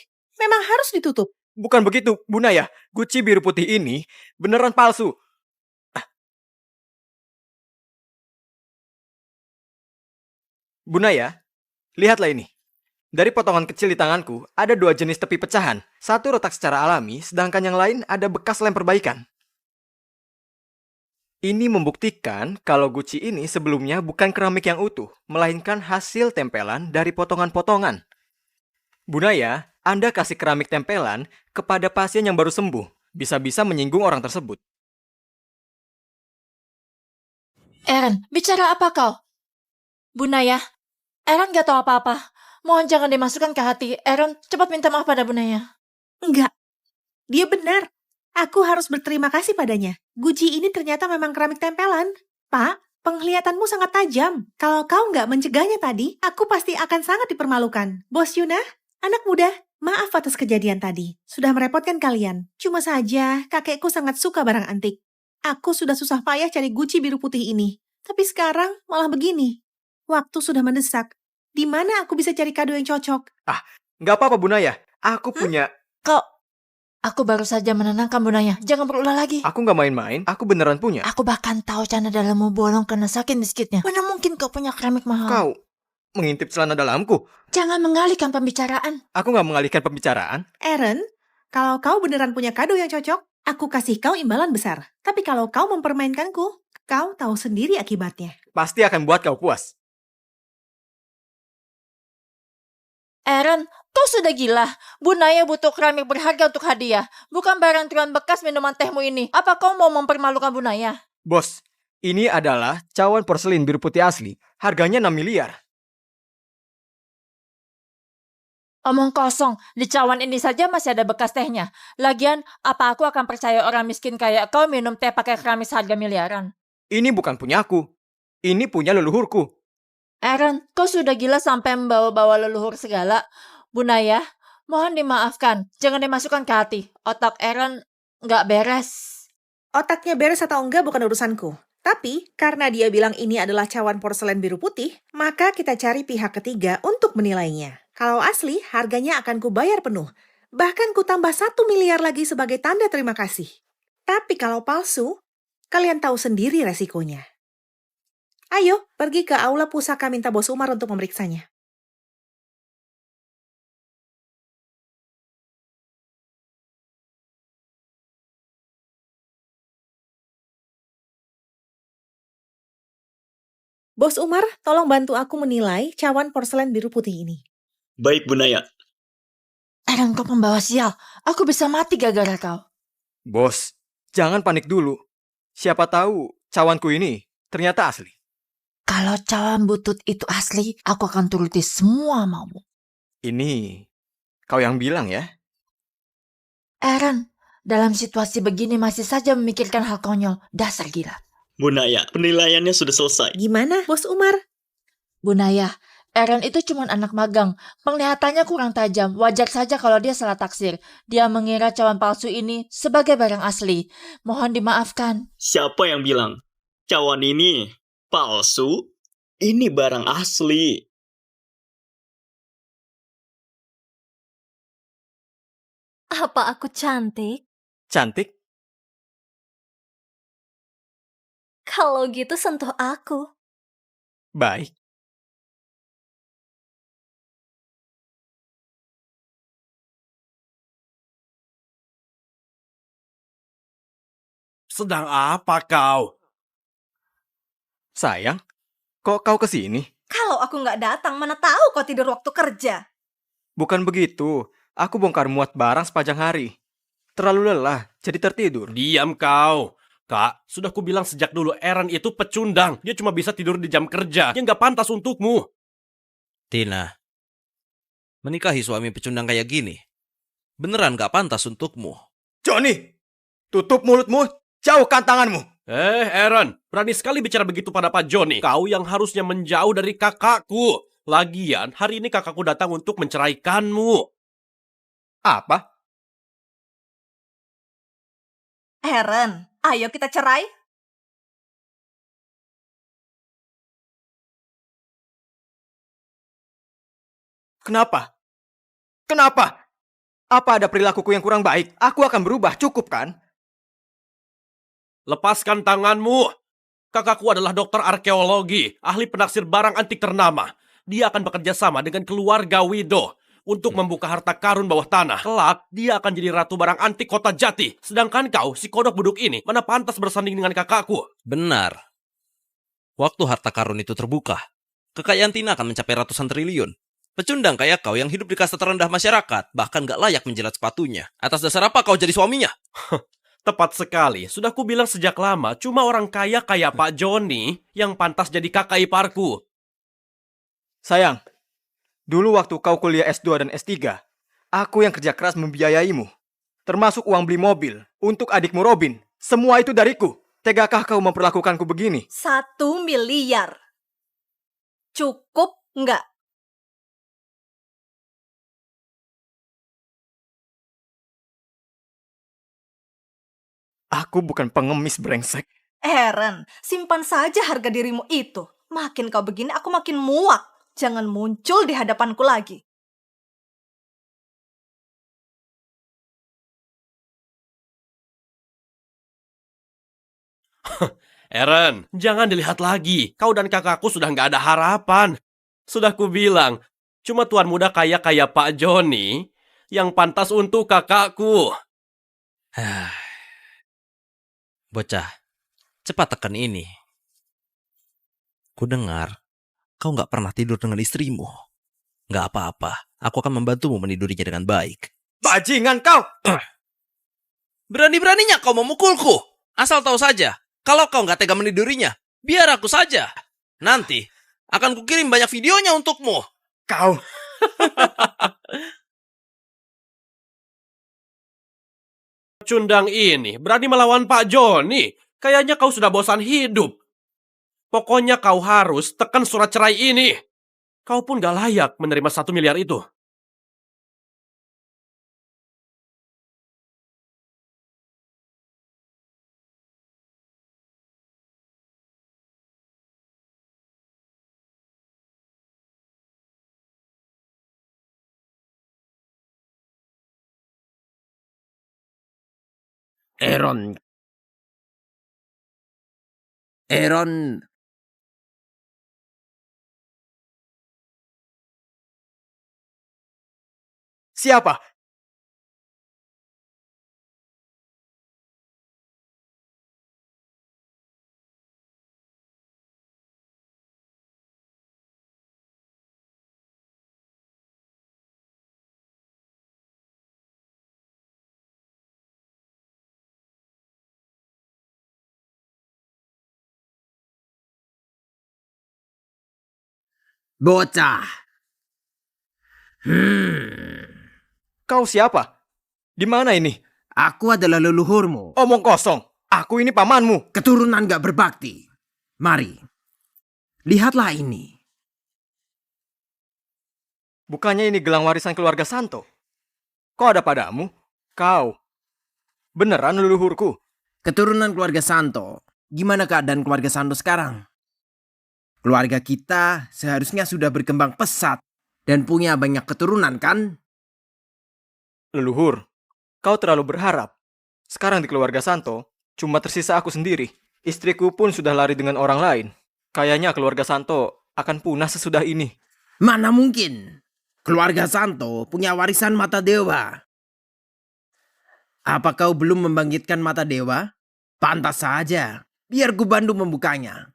memang harus ditutup. Bukan begitu, Bunaya. Guci biru putih ini beneran palsu. Bunaya, lihatlah ini. Dari potongan kecil di tanganku, ada 2 jenis tepi pecahan. Satu retak secara alami, sedangkan yang lain ada bekas lem perbaikan. Ini membuktikan kalau guci ini sebelumnya bukan keramik yang utuh, melainkan hasil tempelan dari potongan-potongan. Bunaya, Anda kasih keramik tempelan kepada pasien yang baru sembuh. Bisa-bisa menyinggung orang tersebut. Aaron, bicara apa kau? Bunaya, Aaron gak tahu apa-apa. Mohon jangan dimasukkan ke hati. Aaron, cepat minta maaf pada Bunaya. Enggak, dia benar. Aku harus berterima kasih padanya. Guci ini ternyata memang keramik tempelan. Pak, penglihatanmu sangat tajam. Kalau kau nggak mencegahnya tadi, aku pasti akan sangat dipermalukan. Bos Yuna, anak muda, maaf atas kejadian tadi. Sudah merepotkan kalian. Cuma saja, kakekku sangat suka barang antik. Aku sudah susah payah cari guci biru putih ini. Tapi sekarang malah begini. Waktu sudah mendesak. Di mana aku bisa cari kado yang cocok? Nggak apa-apa, Bunaya. Aku punya... Aku baru saja menenangkan Bunaya. Jangan berulah lagi. Aku nggak main-main. Aku beneran punya. Aku bahkan tahu cana dalammu bolong karena sakit miskitnya. Mana mungkin kau punya keramik mahal? Kau mengintip celana dalamku. Jangan mengalihkan pembicaraan. Aku nggak mengalihkan pembicaraan. Aaron, kalau kau beneran punya kado yang cocok, aku kasih kau imbalan besar. Tapi kalau kau mempermainkanku, kau tahu sendiri akibatnya. Pasti akan buat kau puas. Aaron, kau sudah gila. Bunaya butuh keramik berharga untuk hadiah. Bukan barang tiruan bekas minuman tehmu ini. Apa kau mau mempermalukan Bunaya? Bos, ini adalah cawan porselin biru putih asli. Harganya 6 miliar. Omong kosong, di cawan ini saja masih ada bekas tehnya. Lagian, apa aku akan percaya orang miskin kayak kau minum teh pakai keramik seharga miliaran? Ini bukan punyaku. Ini punya leluhurku. Aaron, kau sudah gila sampai membawa-bawa leluhur segala. Bunaya, mohon dimaafkan. Jangan dimasukkan ke hati. Otak Aaron nggak beres. Otaknya beres atau enggak bukan urusanku. Tapi, karena dia bilang ini adalah cawan porselen biru putih, maka kita cari pihak ketiga untuk menilainya. Kalau asli, harganya akan kubayar penuh. Bahkan ku tambah 1 miliar lagi sebagai tanda terima kasih. Tapi kalau palsu, kalian tahu sendiri resikonya. Ayo, pergi ke aula pusaka minta Bos Umar untuk memeriksanya. Bos Umar, tolong bantu aku menilai cawan porselen biru putih ini. Baik, Bunaya. Aaron, kau pembawa sial. Aku bisa mati gara-gara kau. Bos, jangan panik dulu. Siapa tahu cawanku ini ternyata asli. Kalau cawan butut itu asli, aku akan turuti semua maumu. Ini kau yang bilang ya? Aaron, dalam situasi begini masih saja memikirkan hal konyol. Dasar gila. Bu Naya, penilaiannya sudah selesai. Gimana, Bos Umar? Bu Naya, Aaron itu cuma anak magang. Penglihatannya kurang tajam. Wajar saja kalau dia salah taksir. Dia mengira cawan palsu ini sebagai barang asli. Mohon dimaafkan. Siapa yang bilang cawan ini palsu? Ini barang asli. Apa aku cantik? Cantik? Kalau gitu sentuh aku. Baik. Sedang apa kau? Sayang, kok kau kesini? Kalau aku nggak datang, mana tahu kau tidur waktu kerja. Bukan begitu. Aku bongkar muat barang sepanjang hari. Terlalu lelah, jadi tertidur. Diam kau. Kak, sudah kubilang sejak dulu Aaron itu pecundang. Dia cuma bisa tidur di jam kerja. Dia nggak pantas untukmu. Tina, menikahi suami pecundang kayak gini, beneran gak pantas untukmu. Johnny, tutup mulutmu, jauhkan tanganmu. Aaron, berani sekali bicara begitu pada Pak Johnny. Kau yang harusnya menjauh dari kakakku. Lagian, hari ini kakakku datang untuk menceraikanmu. Apa? Aaron, ayo kita cerai. Kenapa? Kenapa? Apa ada perilakuku yang kurang baik? Aku akan berubah, cukup kan? Lepaskan tanganmu. Kakakku adalah dokter arkeologi, ahli penaksir barang antik ternama. Dia akan bekerja sama dengan keluarga Wido untuk membuka harta karun bawah tanah. Kelak, dia akan jadi ratu barang antik kota Jati. Sedangkan kau, si kodok buduk ini, mana pantas bersanding dengan kakakku? Benar. Waktu harta karun itu terbuka, kekayaan Tina akan mencapai ratusan triliun. Pecundang kayak kau yang hidup di kasta terendah masyarakat, bahkan gak layak menjilat sepatunya. Atas dasar apa kau jadi suaminya? Tepat sekali, sudah kubilang sejak lama, cuma orang kaya kayak Pak Johnny yang pantas jadi kakak iparku. Sayang, dulu waktu kau kuliah S2 dan S3, aku yang kerja keras membiayaimu. Termasuk uang beli mobil untuk adikmu Robin. Semua itu dariku. Tegakah kau memperlakukanku begini? 1 miliar. Cukup nggak? Aku bukan pengemis brengsek. Aaron, simpan saja harga dirimu itu. Makin kau begini, aku makin muak. Jangan muncul di hadapanku lagi. Aaron, jangan dilihat lagi. Kau dan kakakku sudah nggak ada harapan. Sudah kubilang, cuma tuan muda kaya kayak Pak Johnny yang pantas untuk kakakku. Bocah, cepat tekan ini. Ku dengar, kau gak pernah tidur dengan istrimu. Gak apa-apa, aku akan membantumu menidurinya dengan baik. Bajingan kau! Berani-beraninya kau memukulku. Asal tahu saja, kalau kau gak tega menidurinya, biar aku saja. Nanti, akan kukirim banyak videonya untukmu. Kau! Cundang ini berani melawan Pak Johnny. Kayaknya kau sudah bosan hidup. Pokoknya kau harus tekan surat cerai ini. Kau pun gak layak menerima 1 miliar itu. Aaron. Aaron. Siapa? Bocah. Kau siapa? Di mana ini? Aku adalah leluhurmu. Omong kosong. Aku ini pamanmu. Keturunan gak berbakti. Mari. Lihatlah ini. Bukannya ini gelang warisan keluarga Santo? Kok ada padamu? Kau. Beneran leluhurku? Keturunan keluarga Santo. Gimana keadaan keluarga Santo sekarang? Keluarga kita seharusnya sudah berkembang pesat dan punya banyak keturunan kan? Leluhur, kau terlalu berharap. Sekarang di keluarga Santo, cuma tersisa aku sendiri. Istriku pun sudah lari dengan orang lain. Kayaknya keluarga Santo akan punah sesudah ini. Mana mungkin? Keluarga Santo punya warisan mata dewa. Apa kau belum membangkitkan mata dewa? Pantas saja. Biar ku bantu membukanya.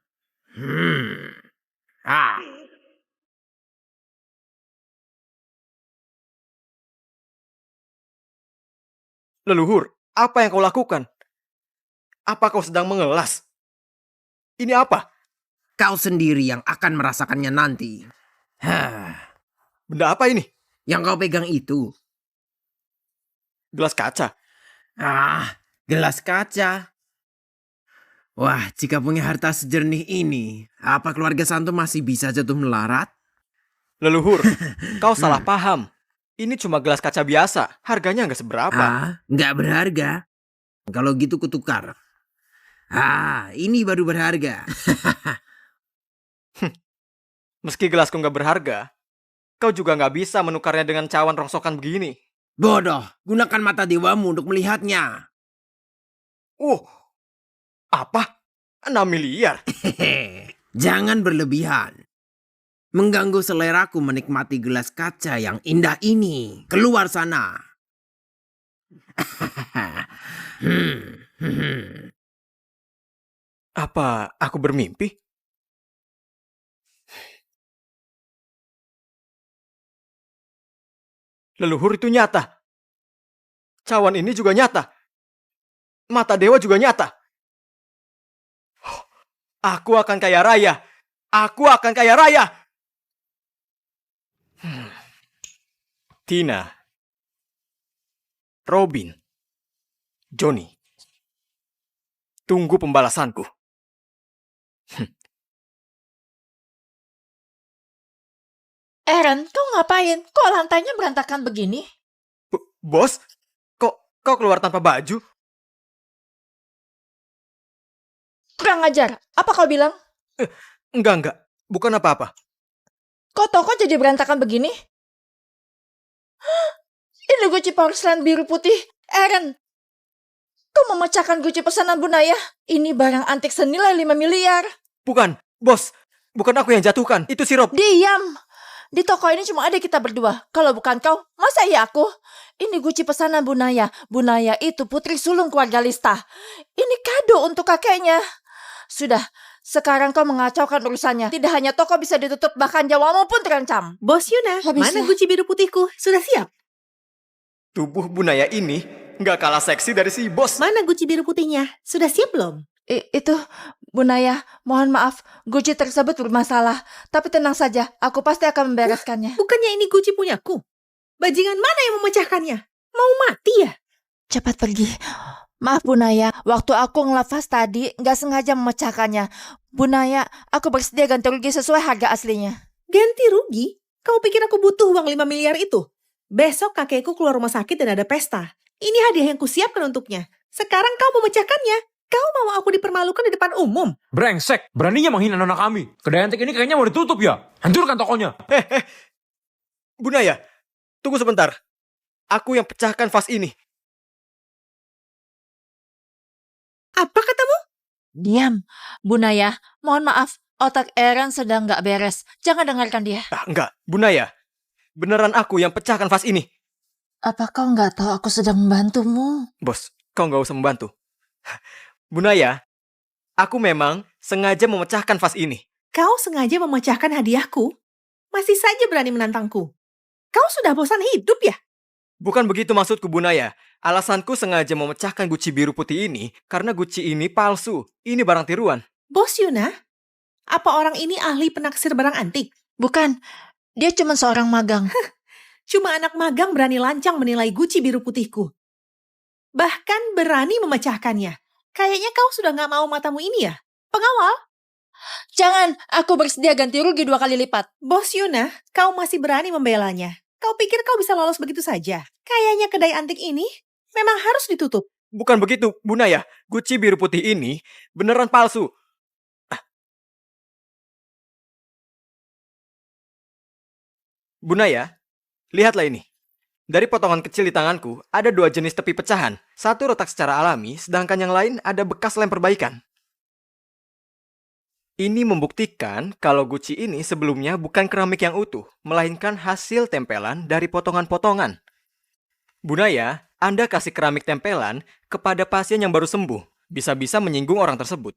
Leluhur, apa yang kau lakukan? Apa kau sedang mengelas? Ini apa? Kau sendiri yang akan merasakannya nanti. Benda apa ini? Yang kau pegang itu. Gelas kaca. Gelas kaca. Wah, jika punya harta sejernih ini, apa keluarga Santo masih bisa jatuh melarat? Leluhur, kau salah paham. Ini cuma gelas kaca biasa. Harganya nggak seberapa. Nggak berharga. Kalau gitu kutukar. Ini baru berharga. Meski gelasku nggak berharga, kau juga nggak bisa menukarnya dengan cawan rongsokan begini. Bodoh, gunakan mata dewamu untuk melihatnya. Apa? 6 miliar? Jangan berlebihan. Mengganggu seleraku menikmati gelas kaca yang indah ini. Keluar sana. Apa aku bermimpi? Leluhur itu nyata. Cawan ini juga nyata. Mata dewa juga nyata. Aku akan kaya raya. Aku akan kaya raya. Tina, Robin, Johnny, tunggu pembalasanku. Aaron, kau ngapain? Kok lantainya berantakan begini? Bos, kau keluar tanpa baju? Kurang ajar. Apa kau bilang? Enggak. Bukan apa-apa. Kok toko jadi berantakan begini? Ini guci porselen biru putih. Aaron, kau memecahkan guci pesanan Bu Naya? Ini barang antik senilai 5 miliar. Bukan, bos. Bukan aku yang jatuhkan. Itu sirup. Diam. Di toko ini cuma ada kita berdua. Kalau bukan kau, masa iya aku? Ini guci pesanan Bu Naya. Bu Naya itu putri sulung keluarga Lista. Ini kado untuk kakeknya. Sudah, sekarang kau mengacaukan urusannya. Tidak hanya toko bisa ditutup, bahkan nyawamu pun terancam. Bos Yuna, Habislah. mana guci biru putihku? Sudah siap? Tubuh Bunaya ini nggak kalah seksi dari si bos. Mana guci biru putihnya? Sudah siap belum? Itu, Bu Naya, mohon maaf, guci tersebut bermasalah. Tapi tenang saja, aku pasti akan membereskannya. Bukannya ini guci punyaku? Bajingan mana yang memecahkannya? Mau mati ya? Cepat pergi. Maaf Bu Naya, waktu aku ngelafaz tadi nggak sengaja memecahkannya. Bu Naya, aku bersedia ganti rugi sesuai harga aslinya. Ganti rugi? Kau pikir aku butuh uang 5 miliar itu? Besok kakekku keluar rumah sakit dan ada pesta. Ini hadiah yang kusiapkan untuknya. Sekarang kau memecahkannya. Kau mau aku dipermalukan di depan umum? Brengsek, beraninya menghina nona kami. Kedai antik ini kayaknya mau ditutup ya. Hancurkan tokonya. Bunaya, tunggu sebentar. Aku yang pecahkan vas ini. Apa katamu? Diam, Bu Naya, mohon maaf, otak Aaron sedang nggak beres. Jangan dengarkan dia. Enggak, Bunaya. Beneran aku yang pecahkan vas ini. Apa kau nggak tahu aku sedang membantumu? Bos, kau nggak usah membantu. Bunaya, aku memang sengaja memecahkan vas ini. Kau sengaja memecahkan hadiahku? Masih saja berani menantangku. Kau sudah bosan hidup ya? Bukan begitu maksudku, Bunaya. Alasanku sengaja memecahkan guci biru putih ini karena guci ini palsu. Ini barang tiruan. Bos Yuna, apa orang ini ahli penaksir barang antik? Bukan, dia cuma seorang magang. Cuma anak magang berani lancang menilai Gucci biru putihku. Bahkan berani memecahkannya. Kayaknya kau sudah gak mau matamu ini ya? Pengawal? Jangan, aku bersedia ganti rugi 2 kali lipat. Bos Yuna, kau masih berani membelanya. Kau pikir kau bisa lolos begitu saja? Kayaknya kedai antik ini memang harus ditutup. Bukan begitu, Bu Naya. Gucci biru putih ini beneran palsu. Bu Naya, lihatlah ini. Dari potongan kecil di tanganku, ada 2 jenis tepi pecahan. Satu retak secara alami, sedangkan yang lain ada bekas lem perbaikan. Ini membuktikan kalau Gucci ini sebelumnya bukan keramik yang utuh, melainkan hasil tempelan dari potongan-potongan. Bu Naya, Anda kasih keramik tempelan kepada pasien yang baru sembuh. Bisa-bisa menyinggung orang tersebut.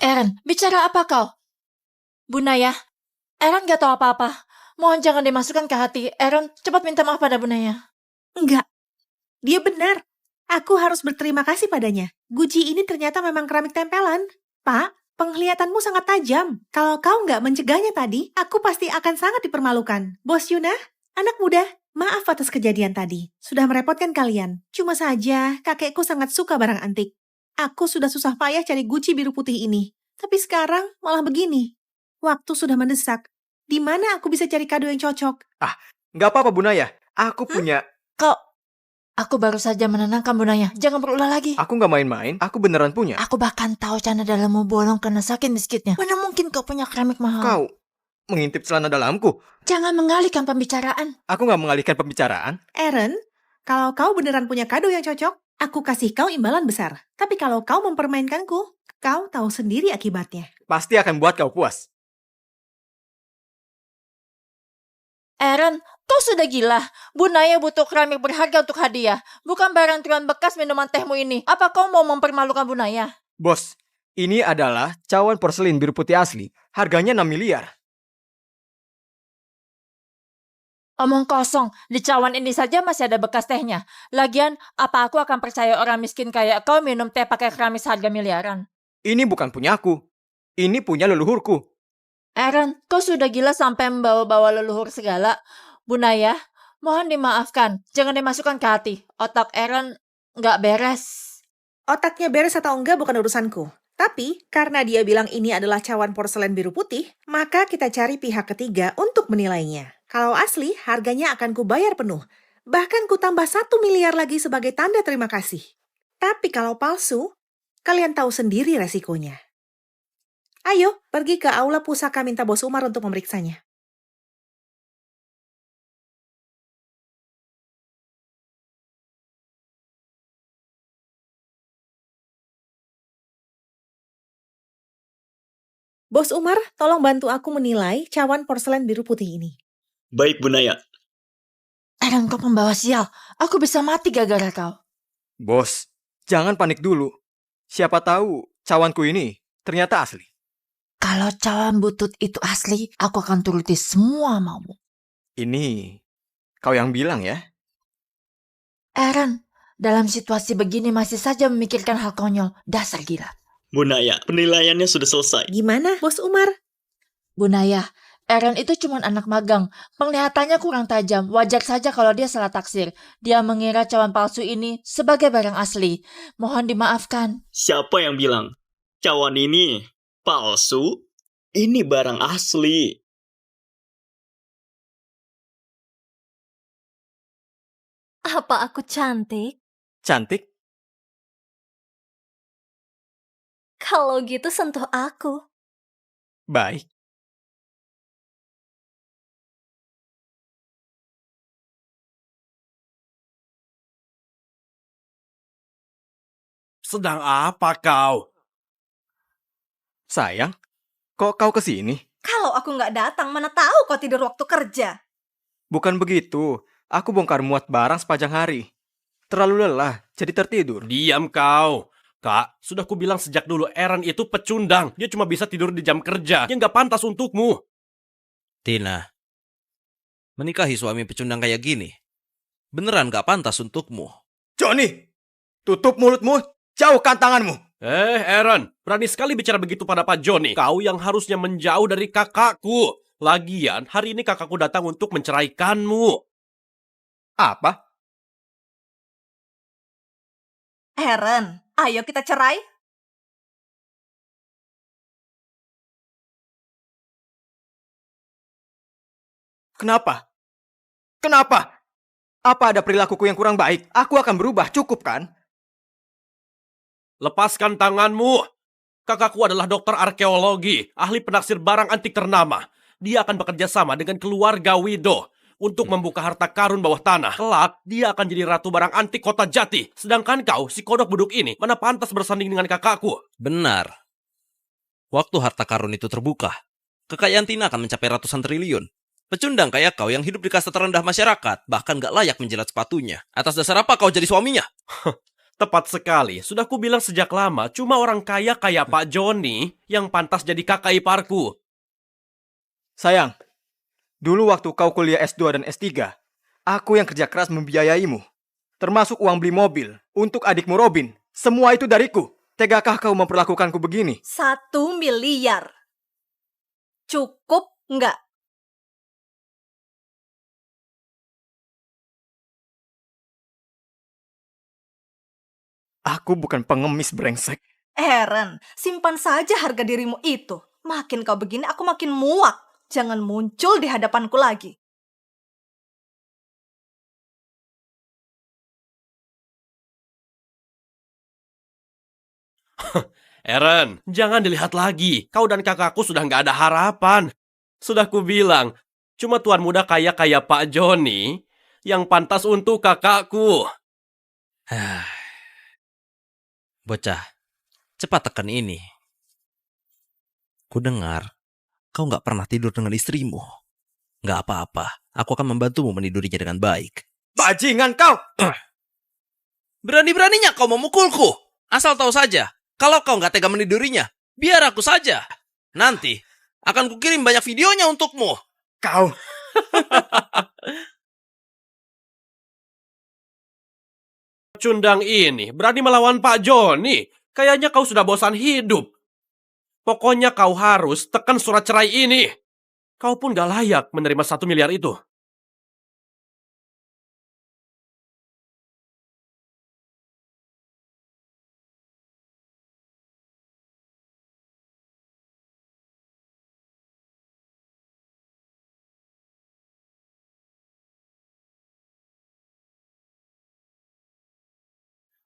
Eren, bicara apa kau? Bunaya, Eren gak tahu apa-apa. Mohon jangan dimasukkan ke hati. Eren, cepat minta maaf pada Bunaya. Enggak, dia benar. Aku harus berterima kasih padanya. Gucci ini ternyata memang keramik tempelan. Pak, penglihatanmu sangat tajam. Kalau kau nggak mencegahnya tadi, aku pasti akan sangat dipermalukan. Bos Yuna, anak muda, maaf atas kejadian tadi. Sudah merepotkan kalian. Cuma saja, kakekku sangat suka barang antik. Aku sudah susah payah cari Gucci biru putih ini. Tapi sekarang malah begini. Waktu sudah mendesak. Di mana aku bisa cari kado yang cocok? Nggak apa-apa, Bu Naya. Aku punya... Aku baru saja menenangkan Bunaya. Jangan berulah lagi. Aku nggak main-main. Aku beneran punya. Aku bahkan tahu cana dalammu bolong karena sakit miskitnya. Mana mungkin kau punya keramik mahal? Kau mengintip celana dalamku. Jangan mengalihkan pembicaraan. Aku nggak mengalihkan pembicaraan. Eren, kalau kau beneran punya kado yang cocok, aku kasih kau imbalan besar. Tapi kalau kau mempermainkanku, kau tahu sendiri akibatnya. Pasti akan buat kau puas. Eren, kau sudah gila. Bunaya butuh keramik berharga untuk hadiah. Bukan barang tuan bekas minuman tehmu ini. Apa kau mau mempermalukan Bunaya? Bos, ini adalah cawan porselin biru putih asli. Harganya 6 miliar. Omong kosong. Di cawan ini saja masih ada bekas tehnya. Lagian, apa aku akan percaya orang miskin kayak kau minum teh pakai keramik seharga miliaran? Ini bukan punyaku. Ini punya leluhurku. Eren, kau sudah gila sampai membawa-bawa leluhur segala. Bunaya, mohon dimaafkan. Jangan dimasukkan ke hati. Otak Eren nggak beres. Otaknya beres atau enggak bukan urusanku. Tapi, karena dia bilang ini adalah cawan porselen biru putih, maka kita cari pihak ketiga untuk menilainya. Kalau asli, harganya akan kubayar penuh. Bahkan ku tambah 1 miliar lagi sebagai tanda terima kasih. Tapi kalau palsu, kalian tahu sendiri resikonya. Ayo, pergi ke aula pusaka minta Bos Umar untuk memeriksanya. Bos Umar, tolong bantu aku menilai cawan porselen biru putih ini. Baik, Bu Naya. Eren, kau pembawa sial. Aku bisa mati gara-gara kau. Bos, jangan panik dulu. Siapa tahu cawanku ini ternyata asli. Kalau cawan butut itu asli, aku akan turuti semua maumu. Ini kau yang bilang ya? Eren, dalam situasi begini masih saja memikirkan hal konyol. Dasar gila. Bu Naya, penilaiannya sudah selesai. Gimana, Bos Umar? Bunaya, Eren itu cuma anak magang. Penglihatannya kurang tajam. Wajar saja kalau dia salah taksir. Dia mengira cawan palsu ini sebagai barang asli. Mohon dimaafkan. Siapa yang bilang? Cawan ini palsu? Ini barang asli. Apa aku cantik? Cantik? Kalau gitu sentuh aku. Baik. Sedang apa kau? Sayang, kok kau kesini? Kalau aku nggak datang, mana tahu kau tidur waktu kerja. Bukan begitu. Aku bongkar muat barang sepanjang hari. Terlalu lelah, jadi tertidur. Diam kau. Kak, sudah kubilang sejak dulu Eren itu pecundang. Dia cuma bisa tidur di jam kerja. Dia nggak pantas untukmu. Tina, menikahi suami pecundang kayak gini, beneran gak pantas untukmu. Johnny, tutup mulutmu, jauhkan tanganmu. Aaron, berani sekali bicara begitu pada Pak Joni. Kau yang harusnya menjauh dari kakakku. Lagian, hari ini kakakku datang untuk menceraikanmu. Apa? Aaron, ayo kita cerai. Kenapa? Kenapa? Apa ada perilakuku yang kurang baik? Aku akan berubah, cukup kan? Lepaskan tanganmu. Kakakku adalah dokter arkeologi, ahli penaksir barang antik ternama. Dia akan bekerja sama dengan keluarga Wido untuk membuka harta karun bawah tanah. Kelak, dia akan jadi ratu barang antik kota Jati. Sedangkan kau, si kodok beduk ini, mana pantas bersanding dengan kakakku? Benar. Waktu harta karun itu terbuka, kekayaan Tina akan mencapai ratusan triliun. Pecundang kayak kau yang hidup di kasta terendah masyarakat, bahkan gak layak menjilat sepatunya. Atas dasar apa kau jadi suaminya? Tepat sekali, sudah kubilang sejak lama, cuma orang kaya kayak Pak Joni yang pantas jadi kakak iparku. Sayang, dulu waktu kau kuliah S2 dan S3, aku yang kerja keras membiayaimu. Termasuk uang beli mobil untuk adikmu Robin. Semua itu dariku. Tegakah kau memperlakukanku begini? 1 miliar. Cukup nggak? Aku bukan pengemis brengsek. Aaron, simpan saja harga dirimu itu. Makin kau begini, aku makin muak. Jangan muncul di hadapanku lagi. Aaron, jangan dilihat lagi. Kau dan kakakku sudah nggak ada harapan. Sudah kubilang, cuma tuan muda kaya kayak Pak Joni yang pantas untuk kakakku. Bocah, cepat tekan ini. Ku dengar, kau gak pernah tidur dengan istrimu. Gak apa-apa, aku akan membantumu menidurinya dengan baik. Bajingan kau! Berani-beraninya kau memukulku. Asal tahu saja, kalau kau gak tega menidurinya, biar aku saja. Nanti, akan kukirim banyak videonya untukmu. Kau! Cundang ini berani melawan Pak Joni. Kayaknya kau sudah bosan hidup. Pokoknya kau harus tekan surat cerai ini. Kau pun gak layak menerima 1 miliar itu.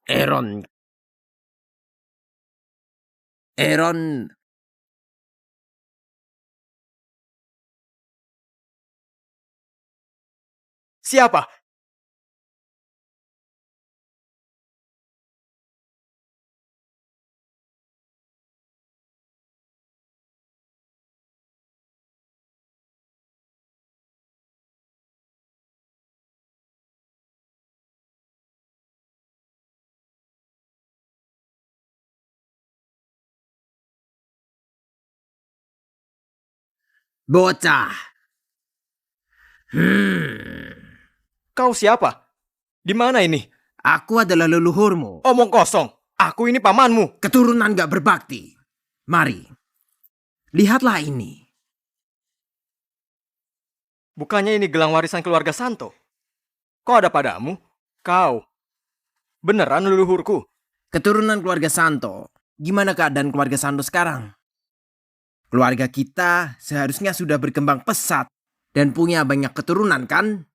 Aaron. Siapa? Bocah. Kau siapa? Di mana ini? Aku adalah leluhurmu. Omong kosong. Aku ini pamanmu. Keturunan gak berbakti. Mari. Lihatlah ini. Bukannya ini gelang warisan keluarga Santo? Kok ada padamu? Kau. Beneran leluhurku? Keturunan keluarga Santo. Gimana keadaan keluarga Santo sekarang? Keluarga kita seharusnya sudah berkembang pesat dan punya banyak keturunan kan?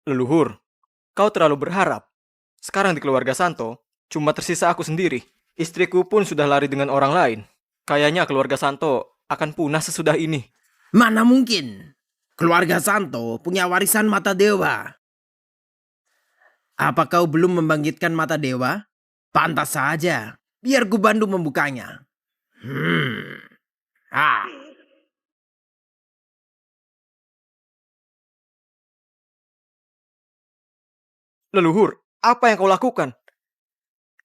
Leluhur, kau terlalu berharap. Sekarang di keluarga Santo, cuma tersisa aku sendiri. Istriku pun sudah lari dengan orang lain. Kayaknya keluarga Santo akan punah sesudah ini. Mana mungkin? Keluarga Santo punya warisan mata dewa. Apa kau belum membangkitkan mata dewa? Pantas saja. Biar ku bantu membukanya. Leluhur, apa yang kau lakukan?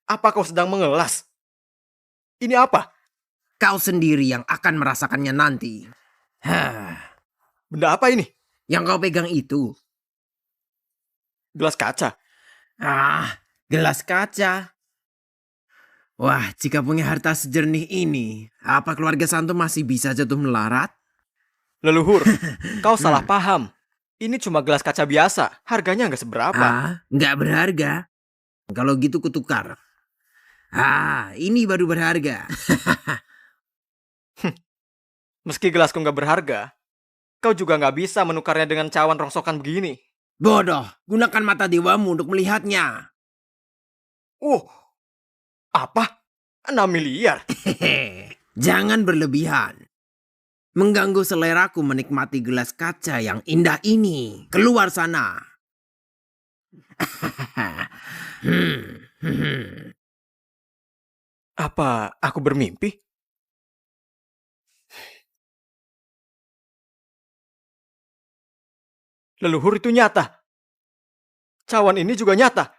Apa kau sedang mengelas? Ini apa? Kau sendiri yang akan merasakannya nanti. Benda apa ini? Yang kau pegang itu. Gelas kaca. Gelas kaca. Wah, jika punya harta sejernih ini, apa keluarga Santo masih bisa jatuh melarat? Leluhur, kau salah paham. Ini cuma gelas kaca biasa, harganya nggak seberapa. Nggak berharga. Kalau gitu kutukar. Ini baru berharga. Meski gelasku nggak berharga, kau juga nggak bisa menukarnya dengan cawan rongsokan begini. Bodoh, gunakan mata dewamu untuk melihatnya. Apa? 6 miliar? Jangan berlebihan. Mengganggu seleraku menikmati gelas kaca yang indah ini. Keluar sana. Apa aku bermimpi? Leluhur itu nyata. Cawan ini juga nyata.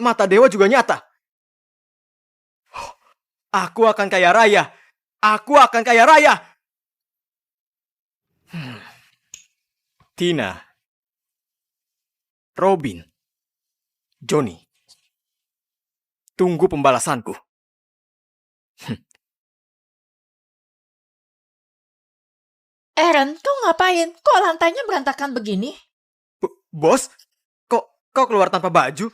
Mata dewa juga nyata. Aku akan kaya raya. Aku akan kaya raya. Tina, Robin, Johnny, tunggu pembalasanku. Aaron, kau ngapain? Kok lantainya berantakan begini? Bos, kau keluar tanpa baju?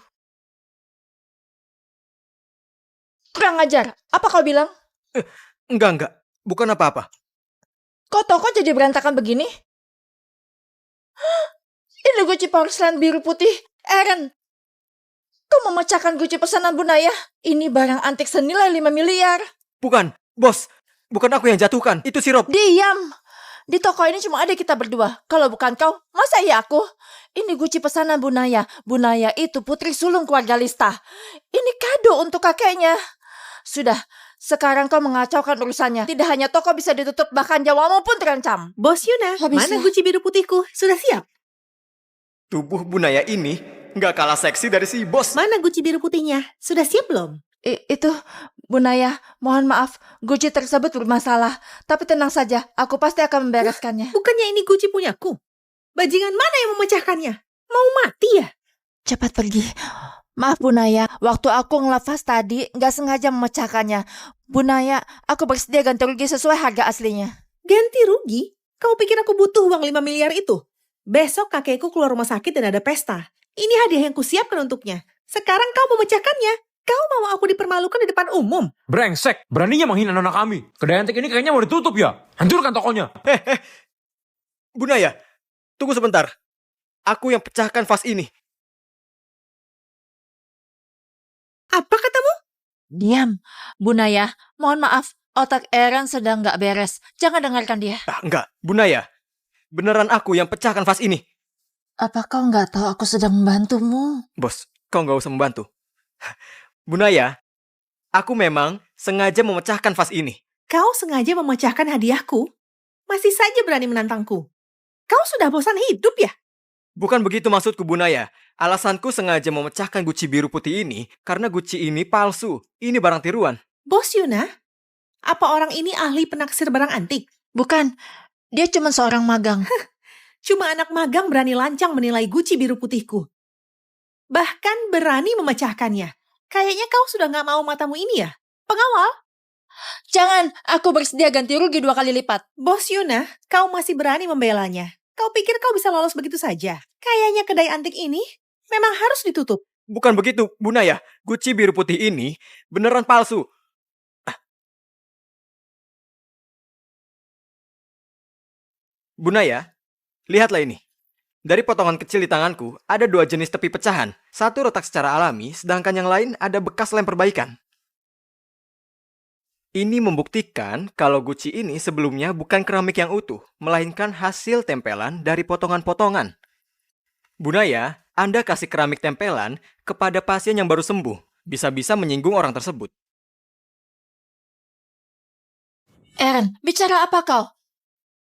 Kurang ajar. Apa kau bilang? Enggak. Bukan apa-apa. Kok toko jadi berantakan begini? Ini guci porselen biru putih. Aaron, kau memecahkan guci pesanan Bu Naya? Ini barang antik senilai 5 miliar. Bukan, bos. Bukan aku yang jatuhkan. Itu si Rob. Diam. Di toko ini cuma ada kita berdua. Kalau bukan kau, masa iya aku? Ini guci pesanan Bu Naya. Bu Naya itu putri sulung keluarga Lista. Ini kado untuk kakeknya. Sudah, sekarang kau mengacaukan urusannya. Tidak hanya toko bisa ditutup, bahkan nyawamu pun terancam. Bos Yuna, Habislah. mana guci biru putihku? Sudah siap? Tubuh Bunaya ini nggak kalah seksi dari si bos. Mana guci biru putihnya? Sudah siap belum? Itu, Bu Naya, mohon maaf, guci tersebut bermasalah. Tapi tenang saja, aku pasti akan membereskannya. Bukannya ini guci punyaku? Bajingan mana yang memecahkannya? Mau mati ya? Cepat pergi. Maaf Bu Naya, waktu aku ngelafaz tadi nggak sengaja memecahkannya. Bu Naya, aku bersedia ganti rugi sesuai harga aslinya. Ganti rugi? Kau pikir aku butuh uang 5 miliar itu? Besok kakekku keluar rumah sakit dan ada pesta. Ini hadiah yang kusiapkan untuknya. Sekarang kau memecahkannya. Kau mau aku dipermalukan di depan umum? Brengsek, beraninya menghina nona kami. Kedai antik ini kayaknya mau ditutup ya. Hancurkan tokonya. Bunaya, tunggu sebentar. Aku yang pecahkan vas ini. Apa katamu? Diam, Bu Naya, mohon maaf, otak Aaron sedang nggak beres. Jangan dengarkan dia. Enggak, Bunaya. Beneran aku yang pecahkan vas ini. Apa kau nggak tahu aku sedang membantumu? Bos, kau nggak usah membantu. Bunaya, aku memang sengaja memecahkan vas ini. Kau sengaja memecahkan hadiahku? Masih saja berani menantangku. Kau sudah bosan hidup ya? Bukan begitu maksudku, Bunaya. Alasanku sengaja memecahkan guci biru putih ini karena guci ini palsu. Ini barang tiruan. Bos Yuna, apa orang ini ahli penaksir barang antik? Bukan, dia cuma seorang magang. Cuma anak magang berani lancang menilai guci biru putihku. Bahkan berani memecahkannya. Kayaknya kau sudah gak mau matamu ini ya? Pengawal? Jangan, aku bersedia ganti rugi 2 kali lipat. Bos Yuna, kau masih berani membelanya. Kau pikir kau bisa lolos begitu saja? Kayaknya kedai antik ini memang harus ditutup. Bukan begitu, Bunaya. Guci biru putih ini beneran palsu. Bunaya, lihatlah ini. Dari potongan kecil di tanganku, ada 2 jenis tepi pecahan. Satu retak secara alami, sedangkan yang lain ada bekas lem perbaikan. Ini membuktikan kalau guci ini sebelumnya bukan keramik yang utuh, melainkan hasil tempelan dari potongan-potongan. Bunaya, Anda kasih keramik tempelan kepada pasien yang baru sembuh. Bisa-bisa menyinggung orang tersebut. Aaron, bicara apa kau?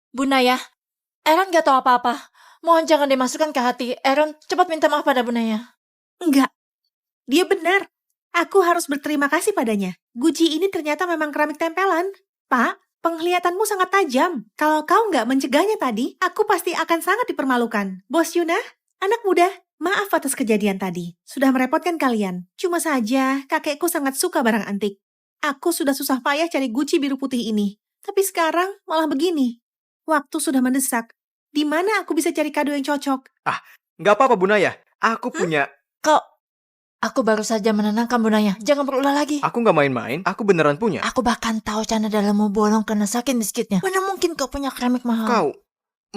Bu Naya, Aaron gak tahu apa-apa. Mohon jangan dimasukkan ke hati. Aaron, cepat minta maaf pada Bu Naya. Enggak, dia benar. Aku harus berterima kasih padanya. Guci ini ternyata memang keramik tempelan. Pak, penglihatanmu sangat tajam. Kalau kau nggak mencegahnya tadi, aku pasti akan sangat dipermalukan. Bos Yuna, anak muda, Maaf atas kejadian tadi. Sudah merepotkan kalian. Cuma saja, kakekku sangat suka barang antik. Aku sudah susah payah cari Gucci biru putih ini. Tapi sekarang malah begini. Waktu sudah mendesak. Di mana aku bisa cari kado yang cocok? Nggak apa-apa, Bu Naya. Aku punya... Aku baru saja menenangkan Bunaya. Jangan berulah lagi. Aku nggak main-main. Aku beneran punya. Aku bahkan tahu cana dalammu bolong karena sakit miskitnya. Mana mungkin kau punya keramik mahal? Kau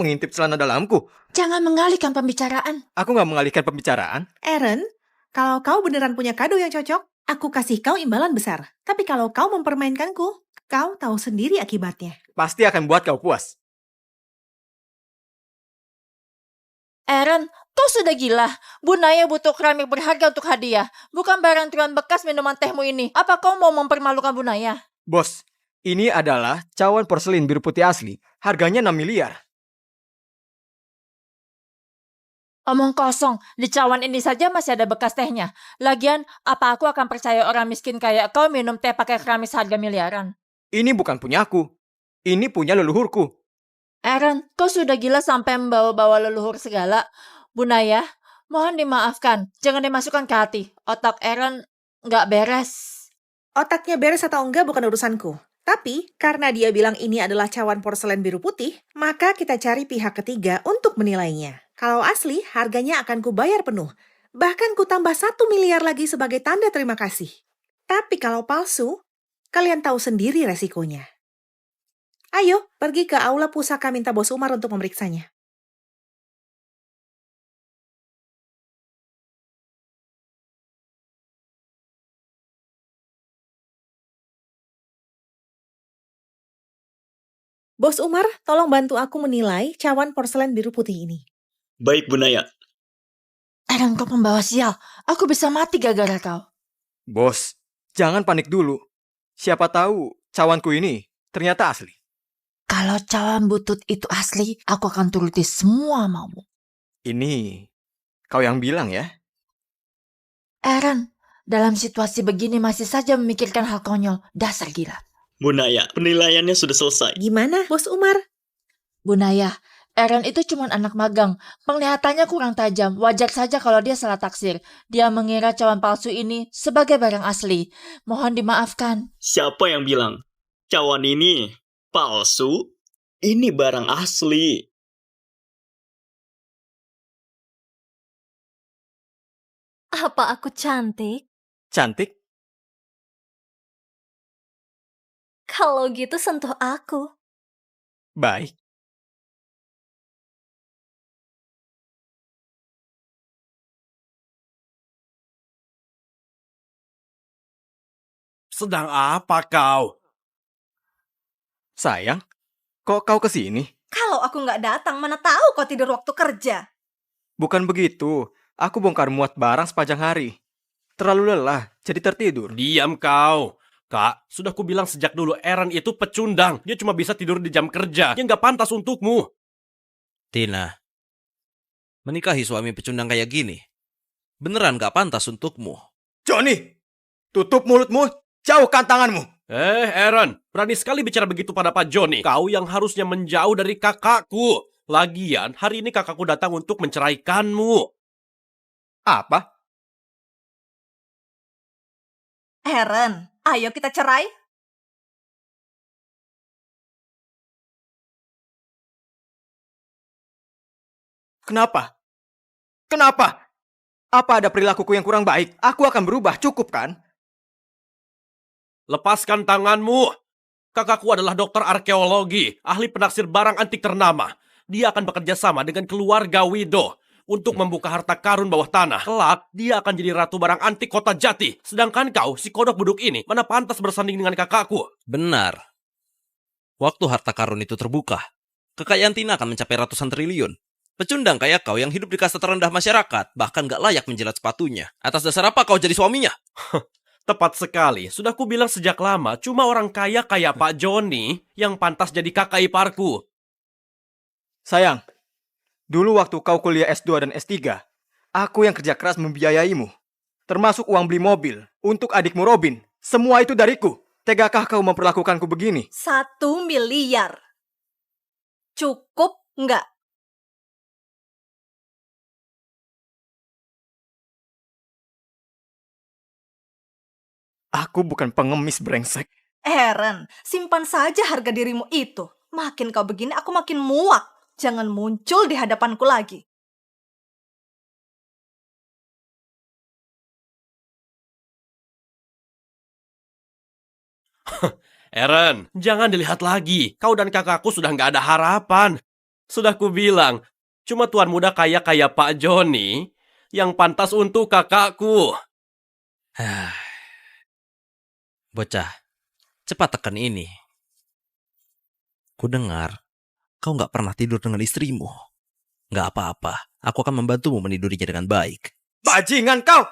mengintip celana dalamku. Jangan mengalihkan pembicaraan. Aku nggak mengalihkan pembicaraan. Aaron, kalau kau beneran punya kado yang cocok, aku kasih kau imbalan besar. Tapi kalau kau mempermainkanku, kau tahu sendiri akibatnya. Pasti akan buat kau puas. Aaron, kau sudah gila. Bunaya butuh keramik berharga untuk hadiah. Bukan barang tuan bekas minuman tehmu ini. Apa kau mau mempermalukan Bunaya? Bos, ini adalah cawan porselin biru putih asli. Harganya 6 miliar. Omong kosong, di cawan ini saja masih ada bekas tehnya. Lagian, apa aku akan percaya orang miskin kayak kau minum teh pakai keramik seharga miliaran? Ini bukan punyaku. Ini punya leluhurku. Aaron, kau sudah gila sampai membawa-bawa leluhur segala. Bunaya, mohon dimaafkan. Jangan dimasukkan ke hati. Otak Aaron nggak beres. Otaknya beres atau enggak bukan urusanku. Tapi, karena dia bilang ini adalah cawan porselen biru putih, maka kita cari pihak ketiga untuk menilainya. Kalau asli, harganya akan kubayar penuh. Bahkan ku tambah 1 miliar lagi sebagai tanda terima kasih. Tapi kalau palsu, kalian tahu sendiri resikonya. Ayo, pergi ke aula pusaka minta Bos Umar untuk memeriksanya. Bos Umar, tolong bantu aku menilai cawan porselen biru putih ini. Baik, Bu Naya. Aaron, kau pembawa sial. Aku bisa mati gara-gara kau. Bos, jangan panik dulu. Siapa tahu cawanku ini ternyata asli. Kalau cawan butut itu asli, aku akan turuti semua maumu. Ini kau yang bilang ya? Aaron, dalam situasi begini masih saja memikirkan hal konyol. Dasar gila. Bu Naya, penilaiannya sudah selesai. Gimana, Bos Umar? Bunaya, Aaron itu cuma anak magang. Penglihatannya kurang tajam. Wajar saja kalau dia salah taksir. Dia mengira cawan palsu ini sebagai barang asli. Mohon dimaafkan. Siapa yang bilang? Cawan ini palsu? Ini barang asli. Apa aku cantik? Cantik? Kalau gitu sentuh aku. Baik. Sedang apa kau? Sayang, kok kau kesini? Kalau aku nggak datang, mana tahu kau tidur waktu kerja. Bukan begitu. Aku bongkar muat barang sepanjang hari. Terlalu lelah, jadi tertidur. Diam kau. Kak, sudah kubilang sejak dulu Aaron itu pecundang. Dia cuma bisa tidur di jam kerja. Dia nggak pantas untukmu. Tina, menikahi suami pecundang kayak gini, beneran gak pantas untukmu. Johnny, tutup mulutmu, jauhkan tanganmu. Aaron, berani sekali bicara begitu pada Pak Johnny. Kau yang harusnya menjauh dari kakakku. Lagian, hari ini kakakku datang untuk menceraikanmu. Apa? Aaron, ayo kita cerai. Kenapa? Kenapa? Apa ada perilakuku yang kurang baik? Aku akan berubah, cukup kan? Lepaskan tanganmu. Kakakku adalah dokter arkeologi, ahli penaksir barang antik ternama. Dia akan bekerja sama dengan keluarga Wido untuk membuka harta karun bawah tanah. Kelak, dia akan jadi ratu barang antik kota Jati. Sedangkan kau, si kodok buduk ini, mana pantas bersanding dengan kakakku? Benar. Waktu harta karun itu terbuka, kekayaan Tina akan mencapai ratusan triliun. Pecundang kayak kau yang hidup di kasta terendah masyarakat, bahkan gak layak menjilat sepatunya. Atas dasar apa kau jadi suaminya? Tepat sekali, sudah kubilang sejak lama, cuma orang kaya kayak Pak Johnny yang pantas jadi kakak iparku. Sayang, dulu waktu kau kuliah S2 dan S3, aku yang kerja keras membiayaimu. Termasuk uang beli mobil untuk adikmu Robin. Semua itu dariku. Tegakah kau memperlakukanku begini? 1 miliar. Cukup nggak? Aku bukan pengemis brengsek. Eren, simpan saja harga dirimu itu. Makin kau begini, aku makin muak. Jangan muncul di hadapanku lagi. Eren, jangan dilihat lagi. Kau dan kakakku sudah nggak ada harapan. Sudah kubilang, cuma tuan muda kaya kayak Pak Joni yang pantas untuk kakakku. Bocah, cepat tekan ini. Ku dengar, kau nggak pernah tidur dengan istrimu. Nggak apa-apa, aku akan membantumu menidurinya dengan baik. Bajingan kau!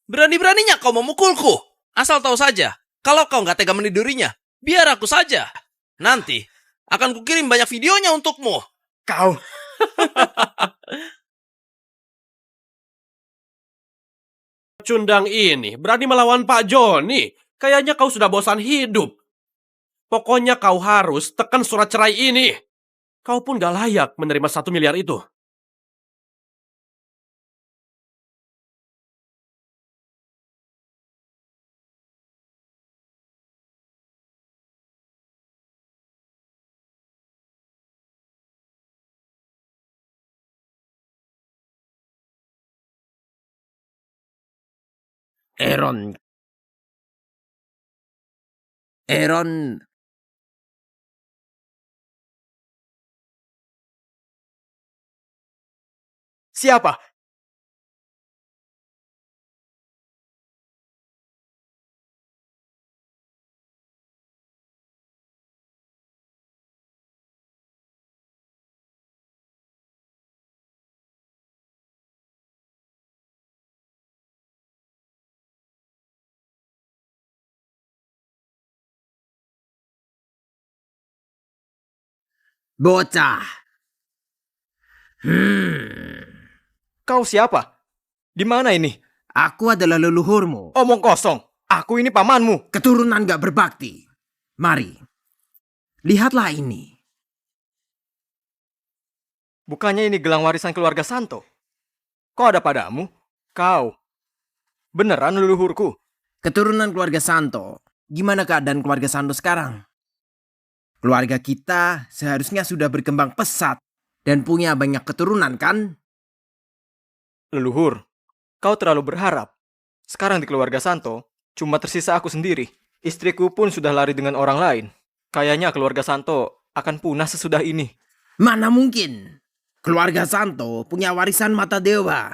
Berani-beraninya kau memukulku. Asal tahu saja, kalau kau nggak tega menidurinya, biar aku saja. Nanti, akan kukirim banyak videonya untukmu. Kau! Cundang ini berani melawan Pak Joni. Kayaknya kau sudah bosan hidup. Pokoknya kau harus tekan surat cerai ini. Kau pun gak layak menerima 1 miliar itu. Aaron. Siapa? Bocah. Kau siapa? Di mana ini? Aku adalah leluhurmu. Omong kosong. Aku ini pamanmu. Keturunan gak berbakti. Mari. Lihatlah ini. Bukannya ini gelang warisan keluarga Santo? Kok ada padamu? Kau. Beneran leluhurku? Keturunan keluarga Santo. Gimana keadaan keluarga Santo sekarang? Keluarga kita seharusnya sudah berkembang pesat dan punya banyak keturunan, kan? Leluhur, kau terlalu berharap. Sekarang di keluarga Santo, cuma tersisa aku sendiri. Istriku pun sudah lari dengan orang lain. Kayaknya keluarga Santo akan punah sesudah ini. Mana mungkin? Keluarga Santo punya warisan mata dewa.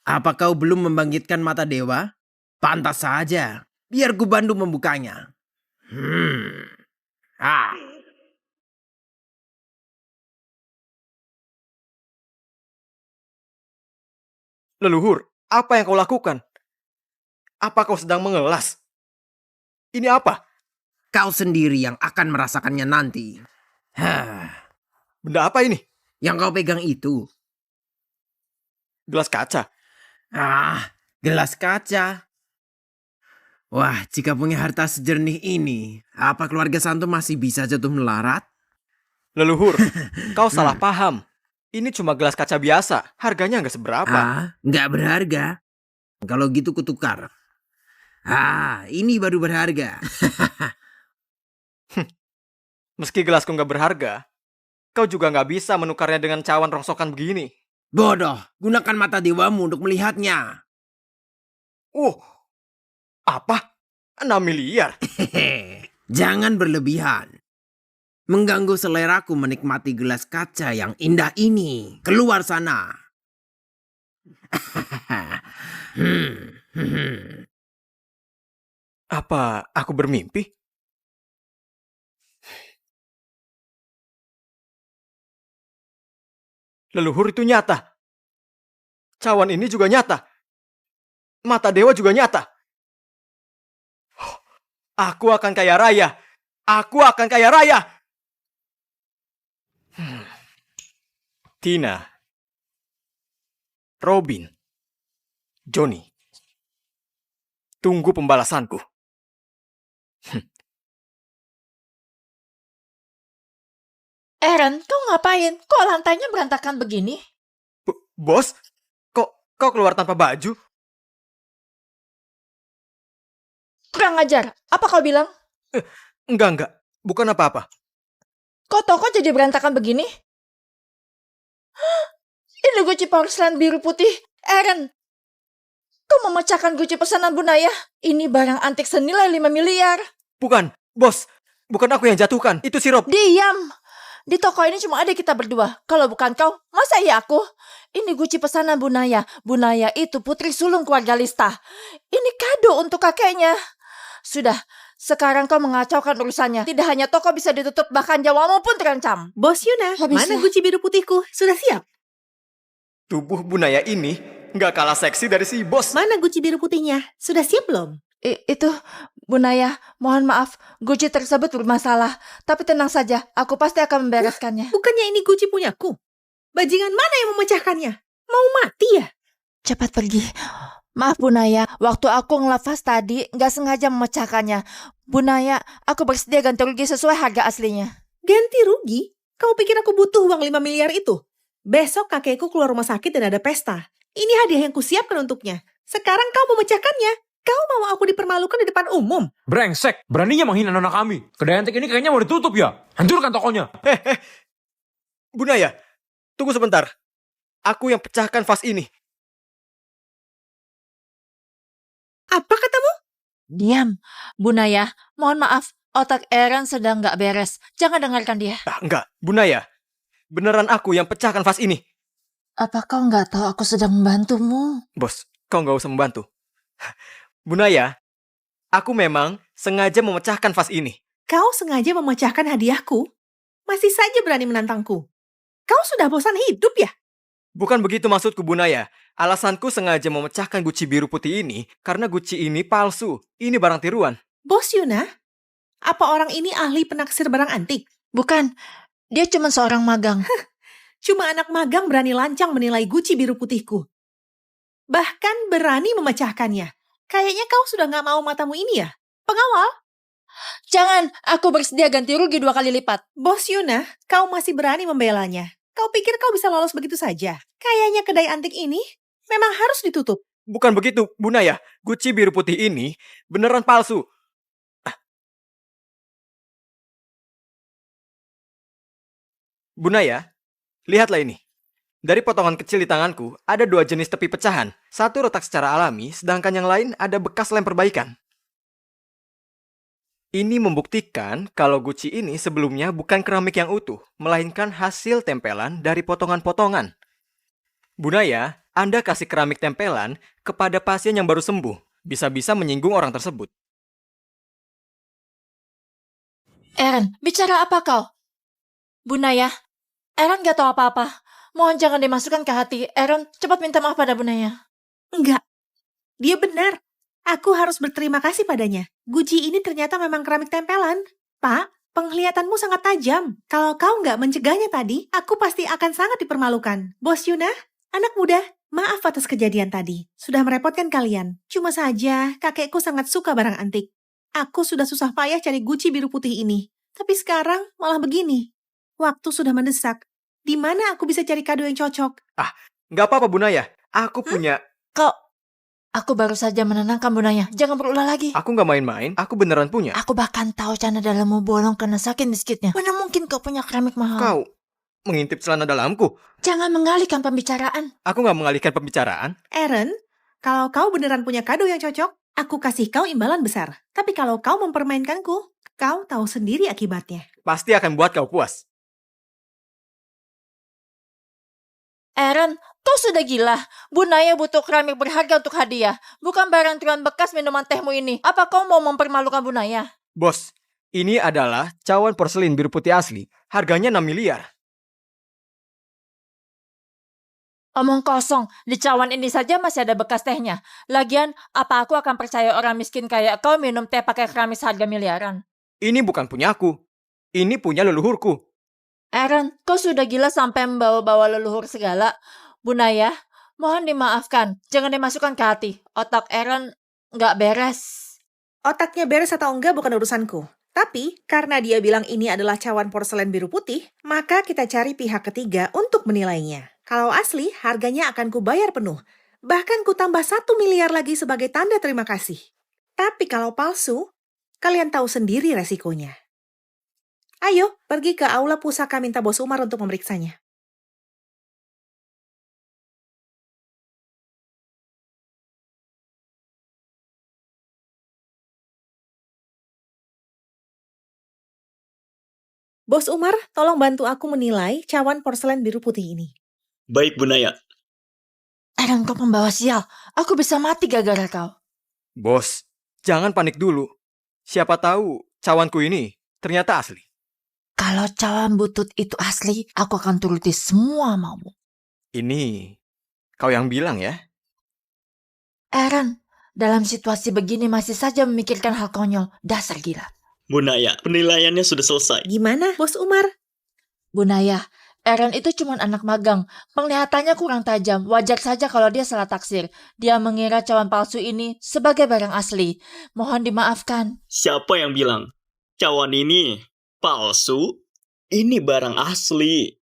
Apa kau belum membangkitkan mata dewa? Pantas saja. Biar ku bantu membukanya. Leluhur, apa yang kau lakukan? Apa kau sedang mengelas? Ini apa? Kau sendiri yang akan merasakannya nanti. Benda apa ini? Yang kau pegang itu. Gelas kaca. Gelas kaca. Wah, jika punya harta sejernih ini, apa keluarga Santo masih bisa jatuh melarat? Leluhur, kau salah paham. Ini cuma gelas kaca biasa. Harganya nggak seberapa. Nggak berharga. Kalau gitu kutukar. Ini baru berharga. Meski gelasku nggak berharga, kau juga nggak bisa menukarnya dengan cawan rongsokan begini. Bodoh, gunakan mata dewamu untuk melihatnya. Apa? 6 miliar? Jangan berlebihan. Mengganggu seleraku menikmati gelas kaca yang indah ini. Keluar sana. Apa aku bermimpi? Leluhur itu nyata. Cawan ini juga nyata. Mata dewa juga nyata. Aku akan kaya raya. Aku akan kaya raya. Tina, Robin, Johnny, tunggu pembalasanku. Eren, kau ngapain? Kok lantainya berantakan begini? Bos, kok kau keluar tanpa baju? Kurang ajar. Apa kau bilang? Enggak. Bukan apa-apa. Kok toko jadi berantakan begini? Ini guci porselen biru putih. Aaron, kau memecahkan guci pesanan Bu Naya? Ini barang antik senilai 5 miliar. Bukan, bos. Bukan aku yang jatuhkan. Itu si Rob. Diam. Di toko ini cuma ada kita berdua. Kalau bukan kau, masa iya aku? Ini guci pesanan Bu Naya. Bu Naya itu putri sulung keluarga Lista. Ini kado untuk kakeknya. Sudah, sekarang kau mengacaukan urusannya. Tidak hanya toko bisa ditutup, bahkan nyawamu pun terancam. Bos Yuna, Habislah. mana guci biru putihku? Sudah siap? Tubuh Bunaya ini nggak kalah seksi dari si bos. Mana guci biru putihnya? Sudah siap belum? Itu, Bu Naya, mohon maaf, guci tersebut bermasalah. Tapi tenang saja, aku pasti akan membereskannya. Bukannya ini guci punyaku? Bajingan mana yang memecahkannya? Mau mati ya? Cepat pergi. Maaf Bu Naya, waktu aku ngelafaz tadi nggak sengaja memecahkannya. Bu Naya, aku bersedia ganti rugi sesuai harga aslinya. Ganti rugi? Kau pikir aku butuh uang 5 miliar itu? Besok kakekku keluar rumah sakit dan ada pesta. Ini hadiah yang kusiapkan untuknya. Sekarang kau memecahkannya. Kau mau aku dipermalukan di depan umum? Brengsek, beraninya menghina nona kami. Kedai antik ini kayaknya mau ditutup ya. Hancurkan tokonya. Bunaya, tunggu sebentar. Aku yang pecahkan vas ini. Apa katamu? Diam, Bu Naya, mohon maaf, otak Aaron sedang nggak beres. Jangan dengarkan dia. Enggak, Bunaya. Beneran aku yang pecahkan vas ini. Apa kau nggak tahu aku sedang membantumu? Bos, kau nggak usah membantu. Bunaya, aku memang sengaja memecahkan vas ini. Kau sengaja memecahkan hadiahku? Masih saja berani menantangku. Kau sudah bosan hidup ya? Bukan begitu maksudku, Bunaya. Alasanku sengaja memecahkan guci biru putih ini karena guci ini palsu. Ini barang tiruan. Bos Yuna, apa orang ini ahli penaksir barang antik? Bukan, dia cuma seorang magang. Cuma anak magang berani lancang menilai guci biru putihku. Bahkan berani memecahkannya. Kayaknya kau sudah gak mau matamu ini ya? Pengawal? Jangan, aku bersedia ganti rugi 2 kali lipat. Bos Yuna, kau masih berani membelanya. Kau pikir kau bisa lolos begitu saja? Kayaknya kedai antik ini memang harus ditutup. Bukan begitu, Bunaya. Guci biru putih ini beneran palsu. Bunaya, lihatlah ini. Dari potongan kecil di tanganku, ada 2 jenis tepi pecahan. Satu retak secara alami, sedangkan yang lain ada bekas lem perbaikan. Ini membuktikan kalau guci ini sebelumnya bukan keramik yang utuh, melainkan hasil tempelan dari potongan-potongan. Bunaya, Anda kasih keramik tempelan kepada pasien yang baru sembuh. Bisa-bisa menyinggung orang tersebut. Aaron, bicara apa kau? Bu Naya, Aaron gak tahu apa-apa. Mohon jangan dimasukkan ke hati. Aaron, cepat minta maaf pada Bu Naya. Enggak, dia benar. Aku harus berterima kasih padanya. Guci ini ternyata memang keramik tempelan. Pak, penglihatanmu sangat tajam. Kalau kau nggak mencegahnya tadi, aku pasti akan sangat dipermalukan. Bos Yuna, anak muda, maaf atas kejadian tadi. Sudah merepotkan kalian. Cuma saja, kakekku sangat suka barang antik. Aku sudah susah payah cari guci biru putih ini. Tapi sekarang malah begini. Waktu sudah mendesak. Di mana aku bisa cari kado yang cocok? Nggak apa-apa, Bunaya. Aku punya... Aku baru saja menenangkan Bu Naya. Jangan berulah lagi. Aku nggak main-main. Aku beneran punya. Aku bahkan tahu cana dalammu bolong karena sakit miskitnya. Mana mungkin kau punya keramik mahal? Kau mengintip celana dalamku. Jangan mengalihkan pembicaraan. Aku nggak mengalihkan pembicaraan. Aaron, kalau kau beneran punya kado yang cocok, aku kasih kau imbalan besar. Tapi kalau kau mempermainkanku, kau tahu sendiri akibatnya. Pasti akan buat kau puas. Aaron, kau sudah gila. Bu Naya butuh keramik berharga untuk hadiah. Bukan barang tiruan bekas minuman tehmu ini. Apa kau mau mempermalukan Bu Naya? Bos, ini adalah cawan porselin biru putih asli. Harganya 6 miliar. Omong kosong. Di cawan ini saja masih ada bekas tehnya. Lagian, apa aku akan percaya orang miskin kayak kau minum teh pakai keramik seharga miliaran? Ini bukan punyaku. Ini punya leluhurku. Aaron, kau sudah gila sampai membawa-bawa leluhur segala. Bu Naya, mohon dimaafkan. Jangan dimasukkan ke hati. Otak Aaron nggak beres. Otaknya beres atau enggak bukan urusanku. Tapi, karena dia bilang ini adalah cawan porselen biru putih, maka kita cari pihak ketiga untuk menilainya. Kalau asli, harganya akan kubayar penuh. Bahkan ku tambah 1 miliar lagi sebagai tanda terima kasih. Tapi kalau palsu, kalian tahu sendiri resikonya. Ayo, pergi ke aula pusaka minta Bos Umar untuk memeriksanya. Bos Umar, tolong bantu aku menilai cawan porselen biru putih ini. Baik, Bu Naya. Aaron, kau pembawa sial. Aku bisa mati gara-gara kau. Bos, jangan panik dulu. Siapa tahu cawanku ini ternyata asli. Kalau cawan butut itu asli, aku akan turuti semua maumu. Ini kau yang bilang ya? Aaron, dalam situasi begini masih saja memikirkan hal konyol. Dasar gila. Bu Naya, penilaiannya sudah selesai. Gimana, Bos Umar? Bu Naya, Aaron itu cuma anak magang. Penglihatannya kurang tajam. Wajar saja kalau dia salah taksir. Dia mengira cawan palsu ini sebagai barang asli. Mohon dimaafkan. Siapa yang bilang cawan ini palsu? Ini barang asli.